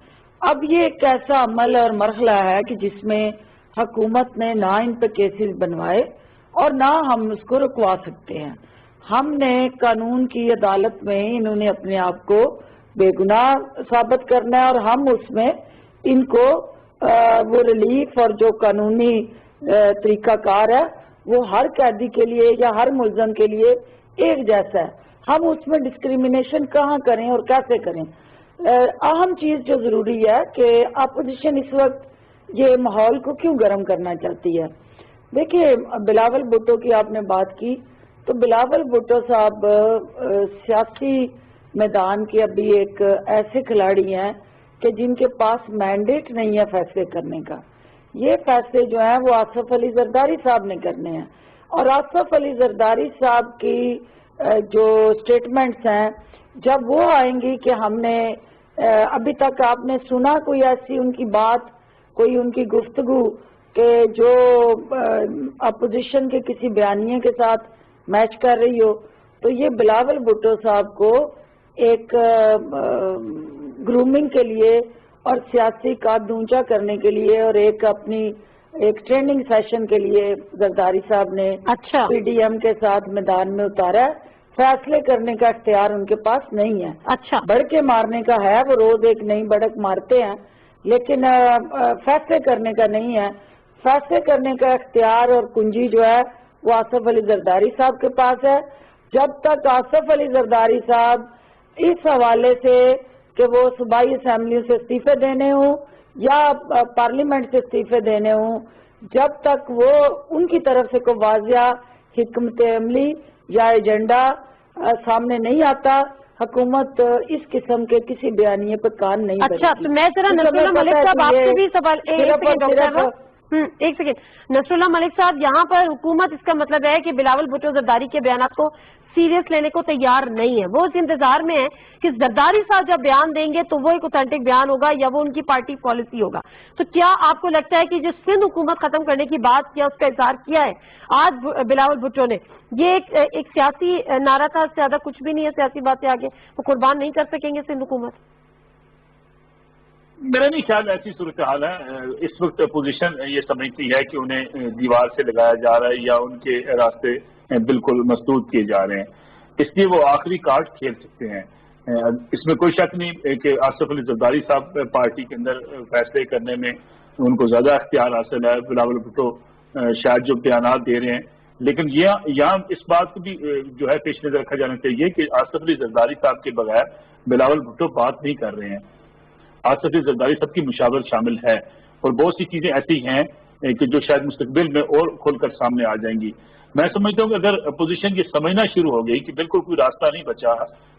अब ये एक ऐसा अमल और मरहला है कि जिसमें हुकूमत ने ना इन पे केसेस बनवाए और ना हम उसको रुकवा सकते हैं। हमने कानून की अदालत में इन्होंने अपने आप को बेगुनाह साबित करना है और हम उसमें इनको वो रिलीफ और जो कानूनी तरीकाकार है वो हर कैदी के लिए या हर मुलजम के लिए एक जैसा है। हम उसमें डिस्क्रिमिनेशन कहाँ करें और कैसे करें? अहम चीज जो जरूरी है कि अपोजिशन इस वक्त ये माहौल को क्यों गर्म करना चाहती है। देखिए, बिलावल भुट्टो की आपने बात की, तो बिलावल भुट्टो साहब सियासी मैदान के अभी एक ऐसे खिलाड़ी हैं कि जिनके पास मैंडेट नहीं है फैसले करने का। ये फैसले जो हैं वो आसफ अली जरदारी साहब ने करने हैं और आसफ अली जरदारी साहब की जो स्टेटमेंट्स हैं, जब वो आएंगी कि हमने अभी तक आपने सुना कोई ऐसी उनकी बात, कोई उनकी गुफ्तगू कि जो अपोजिशन के किसी बयानिए के साथ मैच कर रही हो, तो ये बिलावल भुट्टो साहब को एक ग्रूमिंग के लिए और सियासी कद ऊंचा करने के लिए और एक अपनी एक ट्रेनिंग सेशन के लिए जरदारी साहब ने पीडीएम के साथ मैदान में उतारा है। फैसले करने का इख्तियार उनके पास नहीं है। बढ़के मारने का है, वो रोज एक नई बढ़क मारते हैं, लेकिन फैसले करने का नहीं है। फैसले करने का इख्तियार और कुंजी जो है वो आसफ अली जरदारी साहब के पास है। जब तक आसफ अली जरदारी साहब इस हवाले से कि वो सूबाई असम्बलियों से इस्तीफे देने हों या पार्लियामेंट से इस्तीफे देने हों, जब तक वो उनकी तरफ से कोई वाज़िया हिकमत अमली या एजेंडा सामने नहीं आता, हुकूमत इस किस्म के किसी बयानिए पर कान नहीं अच्छा, तो मैं जरा नसरुल्लाह मलिक साहब आपसे भी सवाल एक सेकेंड नसरुल्लाह मलिक साहब, यहाँ पर हुकूमत इसका मतलब है कि बिलावल भुट्टो जरदारी के बयान को सीरियस लेने को तैयार नहीं है। वो इस इंतजार में है कि जरदारी साहब जब बयान देंगे तो वो एक ऑथेंटिक बयान होगा या वो उनकी पार्टी पॉलिसी होगा। तो क्या आपको लगता है कि जो सिंध हुकूमत खत्म करने की बात किया, उसका इजहार किया है आज बिलावल भुट्टो ने, ये एक सियासी नारा था, इससे ज्यादा कुछ भी नहीं है। सियासी बातें आगे वो कुर्बान नहीं कर सकेंगे सिंध हुकूमत। मेरा नहीं ख्याल ऐसी सूरत हाल है। इस वक्त अपोजिशन ये समझती है कि उन्हें दीवार से लगाया जा रहा है या उनके रास्ते बिल्कुल मसदूद किए जा रहे हैं, इसलिए वो आखिरी कार्ड खेल सकते हैं। इसमें कोई शक नहीं कि आसफ अली जरदारी साहब पार्टी के अंदर फैसले करने में उनको ज्यादा अख्तियार हासिल है। बिलावल भुट्टो शायद जो बयान दे रहे हैं, लेकिन यहाँ इस बात को भी जो है पेश नजर रखा जाना चाहिए कि आसफ अली जरदारी साहब के बगैर बिलावल भुट्टो बात नहीं कर रहे हैं। आसफ अली जरदारी साहब की मुशावरत शामिल है और बहुत सी चीजें ऐसी हैं कि जो शायद मुस्तकबिल में और खुलकर सामने आ जाएंगी। मैं समझता हूँ कि अगर अपोजिशन ये समझना शुरू हो गई कि बिल्कुल कोई रास्ता नहीं बचा,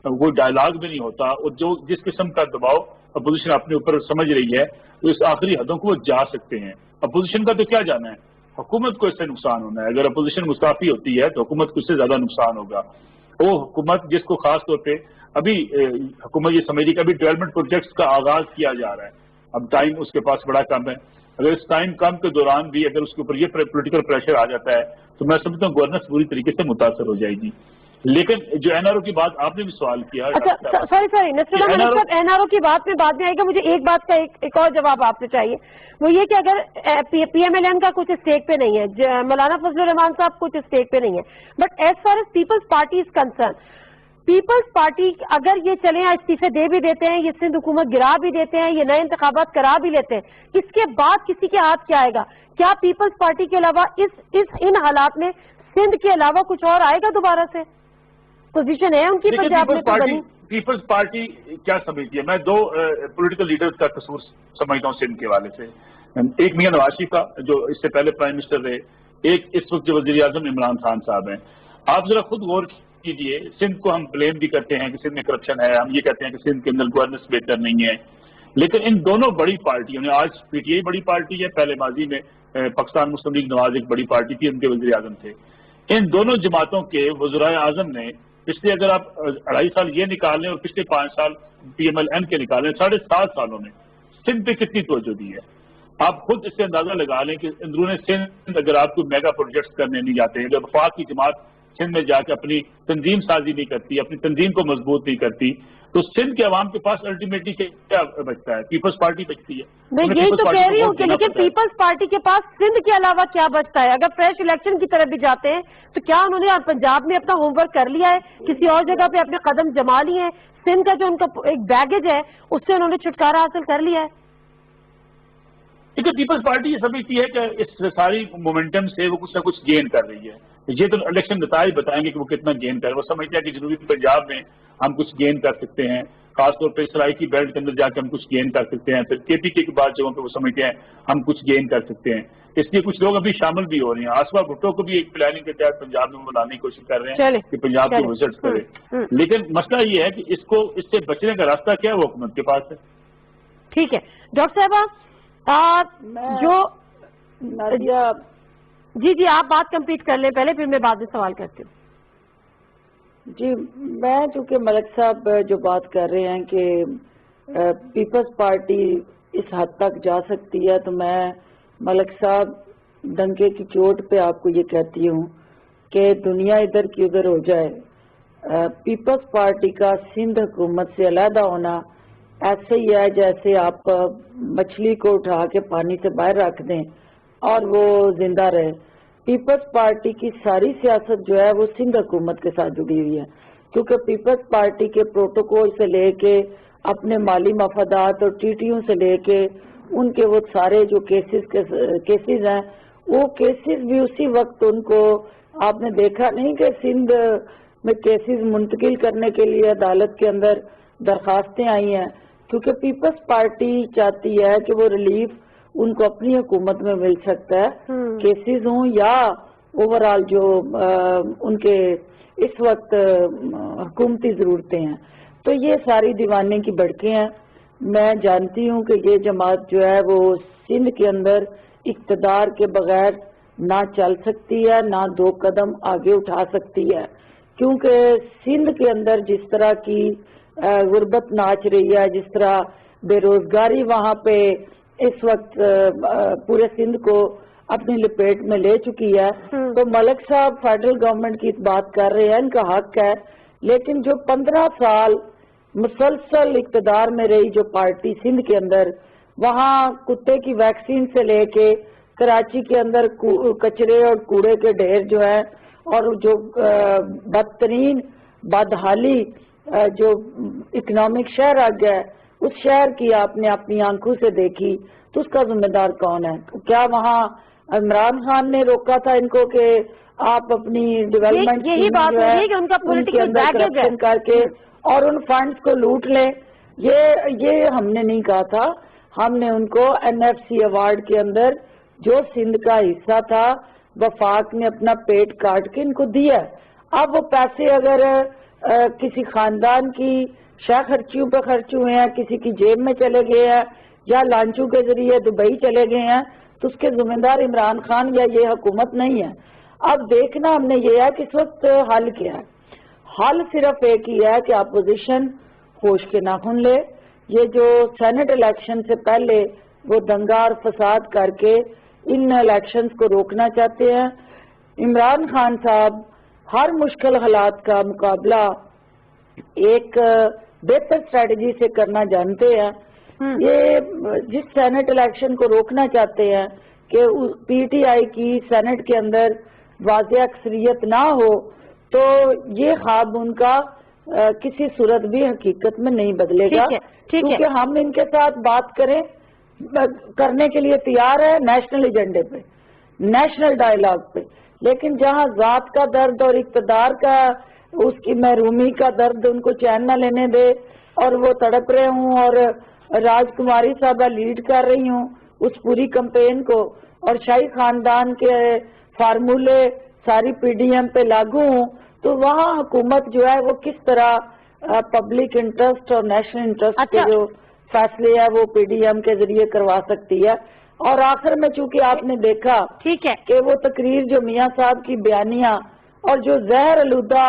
कोई डायलॉग भी नहीं होता और जो जिस किस्म का दबाव अपोजिशन अपने ऊपर समझ रही है, तो इस आखिरी हदों को वो जा सकते हैं। अपोजिशन का तो क्या जाना है, हुकूमत को इससे नुकसान होना है। अगर अपोजिशन मुस्ताफी होती है तो हुकूमत को इससे ज्यादा नुकसान होगा। वो हुकूमत जिसको खास तौर पर अभी हुकूमत ये समझ रही कि अभी डेवलपमेंट प्रोजेक्ट्स का आगाज किया जा रहा है, अब टाइम उसके पास बड़ा कम है, اگر اس ٹائم کم کے دوران بھی اگر اس کے اوپر یہ پولیٹیکل پریشر آ جاتا ہے تو میں سمجھتا ہوں گورننس بری طریقے سے متاثر ہو جائے گی. لیکن جو این آر او کی بات آپ نے بھی سوال کیا. اچھا سوری نصر اللہ ملک صاحب، این آر او کی بات میں بعد میں آئے گا. مجھے ایک بات کا ایک اور جواب آپ سے چاہیے، وہ یہ کہ اگر پی ایم ایل این کا کچھ اسٹیک پہ نہیں ہے، مولانا فضل الرحمان صاحب کچھ اسٹیک پہ نہیں ہے، but as far as Peoples Party is concerned, Peoples Party اگر یہ چلیں استعفے دے بھی دیتے ہیں، یہ سندھ حکومت گرا بھی دیتے ہیں، یہ نئے انتخابات کرا بھی لیتے ہیں، اس کے بعد کسی کے ہاتھ کیا آئے گا؟ کیا پیپلز پارٹی کے علاوہ ان حالات میں سندھ کے علاوہ کچھ اور آئے گا دوبارہ سے؟ پوزیشن ہے ان کی پنجاب میں تو بنی. پیپلز پارٹی کیا سمجھتی ہے؟ میں دو پولیٹیکل لیڈرز کا قصور سمجھتا ہوں سندھ کے حوالے سے. ایک میاں نواز شریف کا جو اس سے پہلے پرائم منسٹر رہے، ایک اس وقت جو وزیر اعظم عمران خان صاحب ہیں. آپ ذرا خود غور کیجئے، سندھ کو ہم بلیم بھی کرتے ہیں کہ سندھ میں کرپشن ہے، ہم یہ کہتے ہیں کہ سندھ کے اندر گورننس بہتر نہیں ہے، لیکن ان دونوں بڑی پارٹیوں نے، آج پی ٹی آئی بڑی پارٹی ہے، پہلے ماضی میں پاکستان مسلم لیگ نواز ایک بڑی پارٹی تھی، ان کے وزیر اعظم تھے. ان دونوں جماعتوں کے وزرائے اعظم نے پچھلے اگر آپ 2.5 سال یہ نکال لیں اور پچھلے 5 سال پی ایم ایل این کے نکالیں، 7.5 سالوں میں سندھ پہ کتنی توجہ دی ہے. آپ خود اس سے اندازہ لگا لیں کہ اندرون سندھ اگر آپ کو میگا پروجیکٹس کرنے نہیں جاتے ہیں، جب وفاق کی جماعت سندھ میں جا کے اپنی تنظیم سازی نہیں کرتی، اپنی تنظیم کو مضبوط نہیں کرتی، تو سندھ کے عوام کے پاس الٹیمیٹلی کیا بچتا ہے؟ پیپلز پارٹی بچتی ہے. میں یہی تو کہہ رہی ہوں کہ لیکن پیپلز پارٹی کے پاس سندھ کے علاوہ کیا بچتا ہے؟ اگر فریش الیکشن کی طرف بھی جاتے ہیں تو کیا انہوں نے پنجاب میں اپنا ہوم ورک کر لیا ہے؟ کسی اور جگہ پہ اپنے قدم جما لیے ہیں؟ سندھ کا جو ان کا ایک بیگیج ہے اس سے انہوں نے چھٹکارا حاصل کر لیا ہے؟ دیکھیے، پیپلز پارٹی یہ سمجھتی ہے کہ اس ساری مومنٹم سے وہ کچھ نہ کچھ گین کر رہی ہے. یہ تو الیکشن نتائج بتائیں گے کہ وہ کتنا گین کر رہے ہیں. وہ سمجھتے ہیں کہ جنوبی پنجاب میں ہم کچھ گین کر سکتے ہیں، خاص طور پہ سرائکی بیلٹ کے اندر جا کے ہم کچھ گین کر سکتے ہیں. پھر کے پی کے بعد جگہوں پہ وہ سمجھتے ہیں ہم کچھ گین کر سکتے ہیں. اس لیے کچھ لوگ ابھی شامل بھی ہو رہے ہیں. آصفہ بھٹو کو بھی ایک پلاننگ کے تحت پنجاب میں بلانے کی کوشش کر رہے ہیں کہ پنجاب کی وزٹس کرے. لیکن مسئلہ یہ ہے کہ اس سے بچنے کا راستہ کیا ہے؟ وہ حکومت کے پاس ہے. ٹھیک ہے ڈاکٹر صاحبہ، جو جی آپ بات کمپلیٹ کر لیں پہلے، پھر میں بعد میں سوال کرتی ہوں. جی میں چونکہ ملک صاحب جو بات کر رہے ہیں کہ پیپلز پارٹی اس حد تک جا سکتی ہے، تو میں ملک صاحب ڈنکے کی چوٹ پہ آپ کو یہ کہتی ہوں کہ دنیا ادھر کی ادھر ہو جائے، پیپلز پارٹی کا سندھ حکومت سے علیحدہ ہونا ایسے ہی ہے جیسے آپ مچھلی کو اٹھا کے پانی سے باہر رکھ دیں اور وہ زندہ رہے. پیپلز پارٹی کی ساری سیاست جو ہے وہ سندھ حکومت کے ساتھ جڑی ہوئی ہے، کیونکہ پیپلز پارٹی کے پروٹوکول سے لے کے اپنے مالی مفادات اور ٹیٹیوں سے لے کے ان کے وہ سارے جو کیسز ہیں، وہ کیسز بھی اسی وقت ان کو آپ نے دیکھا نہیں کہ سندھ میں کیسز منتقل کرنے کے لیے عدالت کے اندر درخواستیں آئی ہیں، کیونکہ پیپلز پارٹی چاہتی ہے کہ وہ ریلیف ان کو اپنی حکومت میں مل سکتا ہے، کیسز ہوں یا اوورآل جو ان کے اس وقت حکومتی ضرورتیں ہیں. تو یہ ساری دیوانے کی بڑکیں ہیں. میں جانتی ہوں کہ یہ جماعت جو ہے وہ سندھ کے اندر اقتدار کے بغیر نہ چل سکتی ہے، نہ 2 قدم آگے اٹھا سکتی ہے، کیونکہ سندھ کے اندر جس طرح کی غربت ناچ رہی ہے، جس طرح بے روزگاری وہاں پہ اس وقت پورے سندھ کو اپنی لپیٹ میں لے چکی ہے، تو ملک صاحب فیڈرل گورنمنٹ کی بات کر رہے ہیں، ان کا حق ہے. لیکن جو 15 سال مسلسل اقتدار میں رہی جو پارٹی سندھ کے اندر، وہاں کتے کی ویکسین سے لے کے کراچی کے اندر کچرے اور کوڑے کے ڈھیر جو ہے، اور جو بدترین بدحالی جو اکنامک شہر آ گیا ہے، اس شہر کی آپ نے اپنی آنکھوں سے دیکھی، تو اس کا ذمہ دار کون ہے؟ کیا وہاں عمران خان نے روکا تھا ان کو کہ آپ اپنی ڈیولپمنٹ یہی بات ہو رہی ہے کہ ان کا پولیٹیکل بیگیج ہے کر کے اور ان فنڈز کو لوٹ لیں؟ یہ ہم نے نہیں کہا تھا. ہم نے ان کو این ایف سی ایوارڈ کے اندر جو سندھ کا حصہ تھا وفاق نے اپنا پیٹ کاٹ کے ان کو دیا. اب وہ پیسے اگر کسی خاندان کی شاہ خرچیوں پہ خرچ ہوئے ہیں، کسی کی جیب میں چلے گئے ہیں، یا لانچوں کے ذریعے دبئی چلے گئے ہیں، تو اس کے ذمہ دار عمران خان یا یہ حکومت نہیں ہے. اب دیکھنا ہم نے یہ ہے کہ اس وقت حل کیا ہے. حل صرف ایک ہی ہے کہ اپوزیشن ہوش کے ناخن لے. یہ جو سینٹ الیکشن سے پہلے وہ دنگا اور فساد کر کے ان الیکشنز کو روکنا چاہتے ہیں۔ عمران خان صاحب ہر مشکل حالات کا مقابلہ ایک بہتر اسٹریٹجی سے کرنا جانتے ہیں۔ یہ جس سینٹ الیکشن کو روکنا چاہتے ہیں کہ پی ٹی آئی کی سینٹ کے اندر واضح اکثریت نہ ہو، تو یہ خواب ان کا کسی صورت بھی حقیقت میں نہیں بدلے گا، کیونکہ ہم ان کے ساتھ بات کرنے کے لیے تیار ہے نیشنل ایجنڈے پہ، نیشنل ڈائیلاگ پہ، لیکن جہاں ذات کا درد اور اقتدار کا اس کی محرومی کا درد ان کو چین نہ لینے دے اور وہ تڑپ رہے ہوں اور راج کماری صاحبہ لیڈ کر رہی ہوں اس پوری کمپین کو اور شاہی خاندان کے فارمولے ساری پی ڈی ایم پہ لاگو ہوں، تو وہاں حکومت جو ہے وہ کس طرح پبلک انٹرسٹ اور نیشنل انٹرسٹ کے جو فیصلے ہیں وہ پی ڈی ایم کے ذریعے کروا سکتی ہے۔ اور آخر میں چونکہ آپ نے دیکھا کہ وہ تقریر جو میاں صاحب کی بیانیاں اور جو زہر آلودہ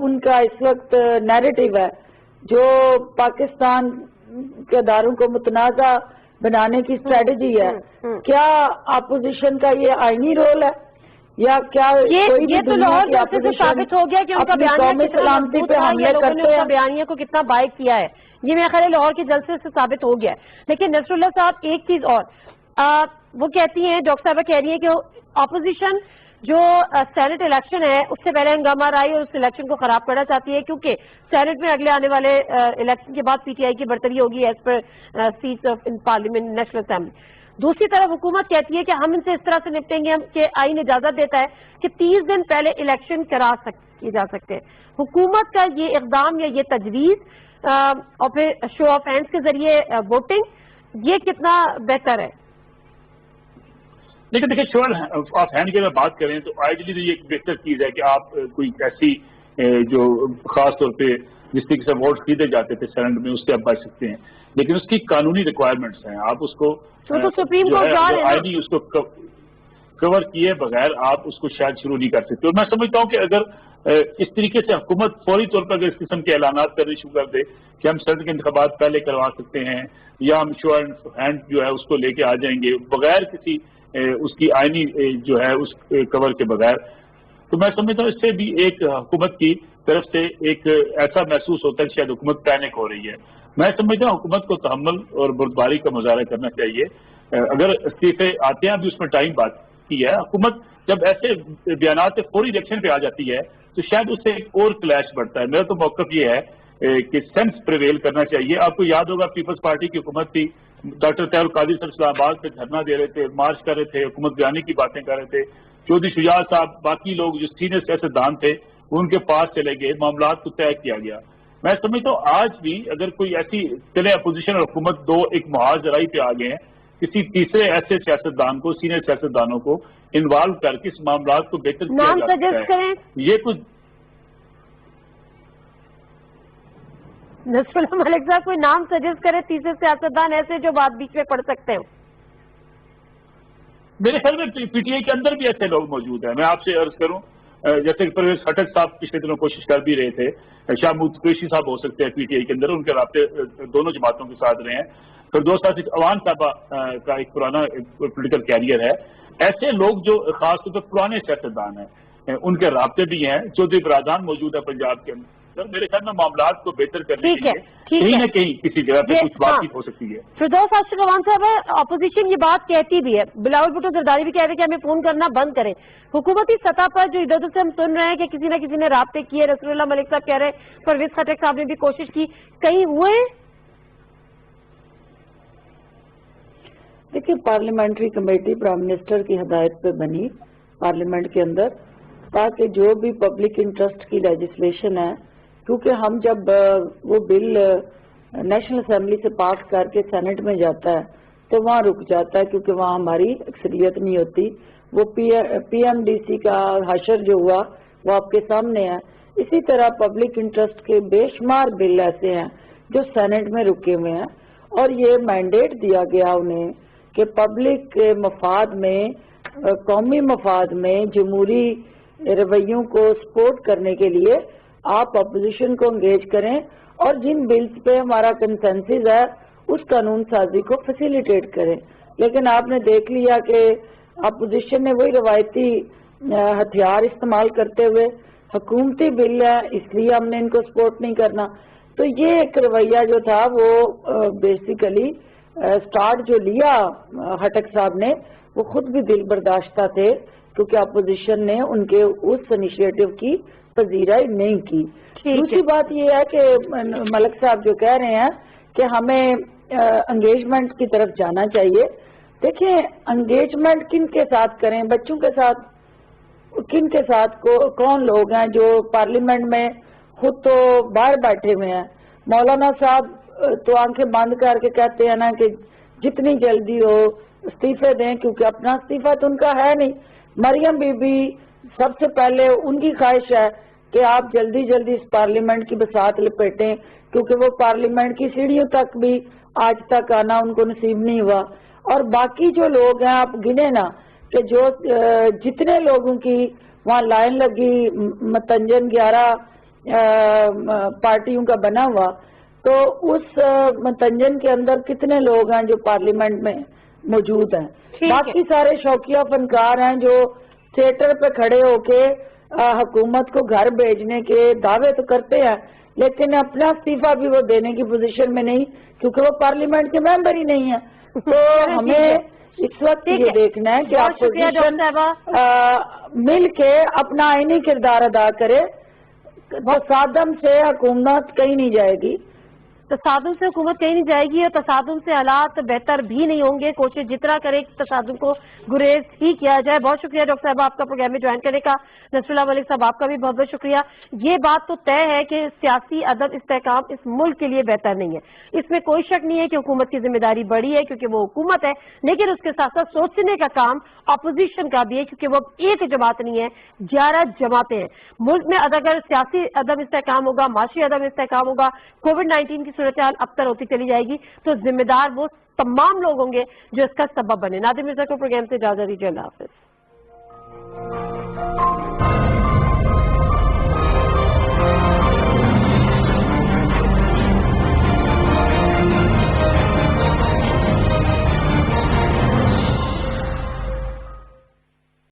ان کا اس وقت نیریٹو ہے جو پاکستان کے اداروں کو متنازع بنانے کی اسٹریٹجی ہے، کیا اپوزیشن کا یہ آئینی رول ہے یا کیا یہ تو لاہور جلسے سے ثابت ہو گیا کہ ان کا بیانیہ سلامتی پہ حملے کرتے ہیں، بیانیہ کو کتنا بائک کیا ہے، یہ میرے خیال لاہور کے جلسے سے ثابت ہو گیا ہے۔ لیکن نصر اللہ صاحب ایک چیز اور وہ کہتی ہیں، ڈاکٹر صاحبہ کہہ رہی ہیں کہ اپوزیشن جو سینٹ الیکشن ہے اس سے پہلے ہنگامہ رائی اور اس الیکشن کو خراب کرنا چاہتی ہے، کیونکہ سینٹ میں اگلے آنے والے الیکشن کے بعد پی ٹی آئی کی برتری ہوگی as per sets of in parliament national assembly. دوسری طرف حکومت کہتی ہے کہ ہم ان سے اس طرح سے نپٹیں گے کہ آئین اجازت دیتا ہے کہ 30 دن پہلے الیکشن کیے جا سکتے ہیں۔ حکومت کا یہ اقدام یا یہ تجویز اور پھر شو آف ہینڈز کے ذریعے ووٹنگ، یہ کتنا بہتر ہے؟ لیکن دیکھیں شو آف ہینڈ کی اگر بات کریں تو آئیڈیلی یہ ایک بہتر چیز ہے کہ آپ کوئی ایسی جو خاص طور پہ جس طریقے سے ووٹ خریدے جاتے تھے سینٹ میں اس سے آپ بچ سکتے ہیں، لیکن اس کی قانونی ریکوائرمنٹس ہیں، آپ اس کو سپریم کورٹ آئیڈی اس کو کور کیے بغیر آپ اس کو شاید شروع نہیں کر سکتے۔ اور میں سمجھتا ہوں کہ اگر اس طریقے سے حکومت فوری طور پر اگر اس قسم کے اعلانات کرنے شروع کر دے کہ ہم سینٹ کے انتخابات پہلے کروا سکتے ہیں یا ہم شو ہینڈ جو ہے اس کو لے کے آ جائیں گے بغیر کسی اس کی آئینی جو ہے اس کور کے بغیر، تو میں سمجھتا ہوں اس سے بھی ایک حکومت کی طرف سے ایک ایسا محسوس ہوتا ہے کہ شاید حکومت پینک ہو رہی ہے۔ میں سمجھتا ہوں حکومت کو تحمل اور بردباری کا مظاہرہ کرنا چاہیے۔ اگر استعفے آتے ہیں ابھی اس میں ٹائم بات کی ہے، حکومت جب ایسے بیانات سے فوری ریئیکشن پہ آ جاتی ہے تو شاید اس سے ایک اور کلیش بڑھتا ہے۔ میرا تو موقف یہ ہے کہ سینس پریویل کرنا چاہیے۔ آپ کو یاد ہوگا پیپلز پارٹی کی حکومت تھی، ڈاکٹر طاہر القادری صاحب اسلام آباد پہ دھرنا دے رہے تھے، مارچ کر رہے تھے، حکومت بیانی کی باتیں کر رہے تھے، چودھری شجاع صاحب باقی لوگ جو سینئر سیاستدان تھے وہ ان کے پاس چلے گئے، معاملات کو طے کیا گیا۔ میں سمجھتا ہوں آج بھی اگر کوئی ایسی چلے اپوزیشن اور حکومت دو ایک محاذ ذرائی پہ آ گئے ہیں، کسی تیسرے ایسے سیاستدان کو سینئر سیاستدانوں کو انوالو کر کے اس معاملات کو بہتر کیا جا سکتا ہے۔ یہ کچھ نصر اللہ ملک صاحب کوئی نام سجیسٹ کرے تیسرے سیاستدان ایسے جو بات بیچ میں پڑھ سکتے ہو؟ میرے خیال میں پی ٹی آئی کے اندر بھی ایسے لوگ موجود ہیں۔ میں آپ سے عرض کروں جیسے کہ پرویز خٹک صاحب پچھلے دنوں کوشش کر بھی رہے تھے، شاہ محمود قریشی صاحب ہو سکتے ہیں پی ٹی آئی کے اندر، ان کے رابطے دونوں جماعتوں کے ساتھ رہے ہیں۔ فردوس آصف عوان صاحبہ کا ایک پرانا پولیٹیکل کیریئر ہے۔ ایسے لوگ جو خاص طور پر پرانے سیاستدان ہیں ان کے رابطے بھی ہیں۔ چودھری برادران موجود ہے پنجاب کے اندر۔ میرے خیال میں معاملات کو بہتر کرنے کے لیے کہیں نہ کہیں کسی جگہ پہ کچھ بات چیت ہو سکتی ہے۔ فردوس آصف عوان صاحب اپوزیشن یہ بات کہتی بھی ہے، بلاول بھٹو زرداری بھی کہہ رہے ہیں کہ ہمیں فون کرنا بند کریں۔ حکومتی سطح پر جو ادھر ادھر سے ہم سن رہے ہیں کہ کسی نہ کسی نے رابطے کیے، رسول اللہ ملک صاحب کہہ رہے ہیں، پرویز خٹک صاحب نے بھی کوشش کی، کہیں ہوئے؟ دیکھیے پارلیمنٹری کمیٹی پرائم منسٹر کی ہدایت پہ بنی پارلیمنٹ کے اندر تاکہ جو بھی پبلک انٹرسٹ کی لیجسلیشن ہے، کیونکہ ہم جب وہ بل نیشنل اسمبلی سے پاس کر کے سینٹ میں جاتا ہے تو وہاں رک جاتا ہے کیونکہ وہاں ہماری اکثریت نہیں ہوتی۔ وہ پی ایم ڈی سی کا حشر جو ہوا وہ آپ کے سامنے ہے۔ اسی طرح پبلک انٹرسٹ کے بے شمار بل ایسے ہیں جو سینٹ میں رکے ہوئے ہیں اور یہ مینڈیٹ دیا گیا انہیں کہ پبلک کے مفاد میں، قومی مفاد میں جمہوری رویوں کو سپورٹ کرنے کے لیے آپ اپوزیشن کو انگیج کریں اور جن بلز پہ ہمارا کنسنسس ہے اس قانون سازی کو فیسیلیٹیٹ کریں. لیکن آپ نے دیکھ لیا کہ اپوزیشن نے وہی روایتی ہتھیار استعمال کرتے ہوئے حکومتی بل ہے اس لیے ہم نے ان کو سپورٹ نہیں کرنا. تو یہ ایک رویہ جو تھا وہ بیسیکلی سٹارٹ جو لیا ہٹک صاحب نے وہ خود بھی دل برداشتہ تھے کیونکہ اپوزیشن نے ان کے اس انیشیٹو کی پذیرائی نہیں کی. دوسری بات یہ ہے کہ ملک صاحب جو کہہ رہے ہیں کہ ہمیں انگیجمنٹ کی طرف جانا چاہیے. دیکھیں انگیجمنٹ کن کے ساتھ کریں, بچوں کے ساتھ, کن کے ساتھ, کون لوگ ہیں جو پارلیمنٹ میں خود تو باہر بیٹھے ہوئے ہیں. مولانا صاحب تو آنکھیں بند کر کے کہتے ہیں نا کہ جتنی جلدی ہو استعفے دیں کیونکہ اپنا استعفیٰ تو ان کا ہے نہیں. مریم بی بی سب سے پہلے ان کی خواہش ہے کہ آپ جلدی جلدی اس پارلیمنٹ کی بساط لپیٹیں کیونکہ وہ پارلیمنٹ کی سیڑھیوں تک بھی آج تک آنا ان کو نصیب نہیں ہوا. اور باقی جو لوگ ہیں آپ گنے نا کہ جو جتنے لوگوں کی وہاں لائن لگی متنجن 11 پارٹیوں کا بنا ہوا, تو اس متنجن کے اندر کتنے لوگ ہیں جو پارلیمنٹ میں موجود ہیں. باقی سارے شوقیہ فنکار ہیں جو تھیٹر پہ کھڑے ہو کے حکومت کو گھر بھیجنے کے دعوے تو کرتے ہیں لیکن اپنا استعفیٰ بھی وہ دینے کی پوزیشن میں نہیں کیونکہ وہ پارلیمنٹ کے ممبر ہی نہیں ہیں. تو ہمیں اس وقت یہ دیکھنا ہے کہ اپوزیشن مل کے اپنا آئینی کردار ادا کرے. تصادم سے حکومت کہیں نہیں جائے گی, تصادم سے حکومت کہیں نہیں جائے گی اور تصادم سے حالات بہتر بھی نہیں ہوں گے. کوشش جتنا کرے تصادم کو گریز ہی کیا جائے. بہت شکریہ ڈاکٹر صاحبہ آپ کا پروگرام میں جوائن کرنے کا. نصر اللہ ملک صاحب آپ کا بھی بہت بہت شکریہ. یہ بات تو طے ہے کہ سیاسی عدم استحکام اس ملک کے لیے بہتر نہیں ہے, اس میں کوئی شک نہیں ہے کہ حکومت کی ذمہ داری بڑی ہے کیونکہ وہ حکومت ہے, لیکن اس کے ساتھ ساتھ سوچنے کا کام اپوزیشن کا بھی ہے کیونکہ وہ ایک جماعت نہیں ہے, 11 جماعتیں ہیں. ملک میں اگر سیاسی عدم استحکام ہوگا, معاشی عدم استحکام ہوگا, کووڈ-19 کی صورتحال ابتر ہوتی چلی جائے گی تو ذمہ دار وہ تمام لوگ ہوں گے جو اس کا سبب بنے. نادر مرزا کو پروگرام سے اجازت دیجیے. اللہ حافظ.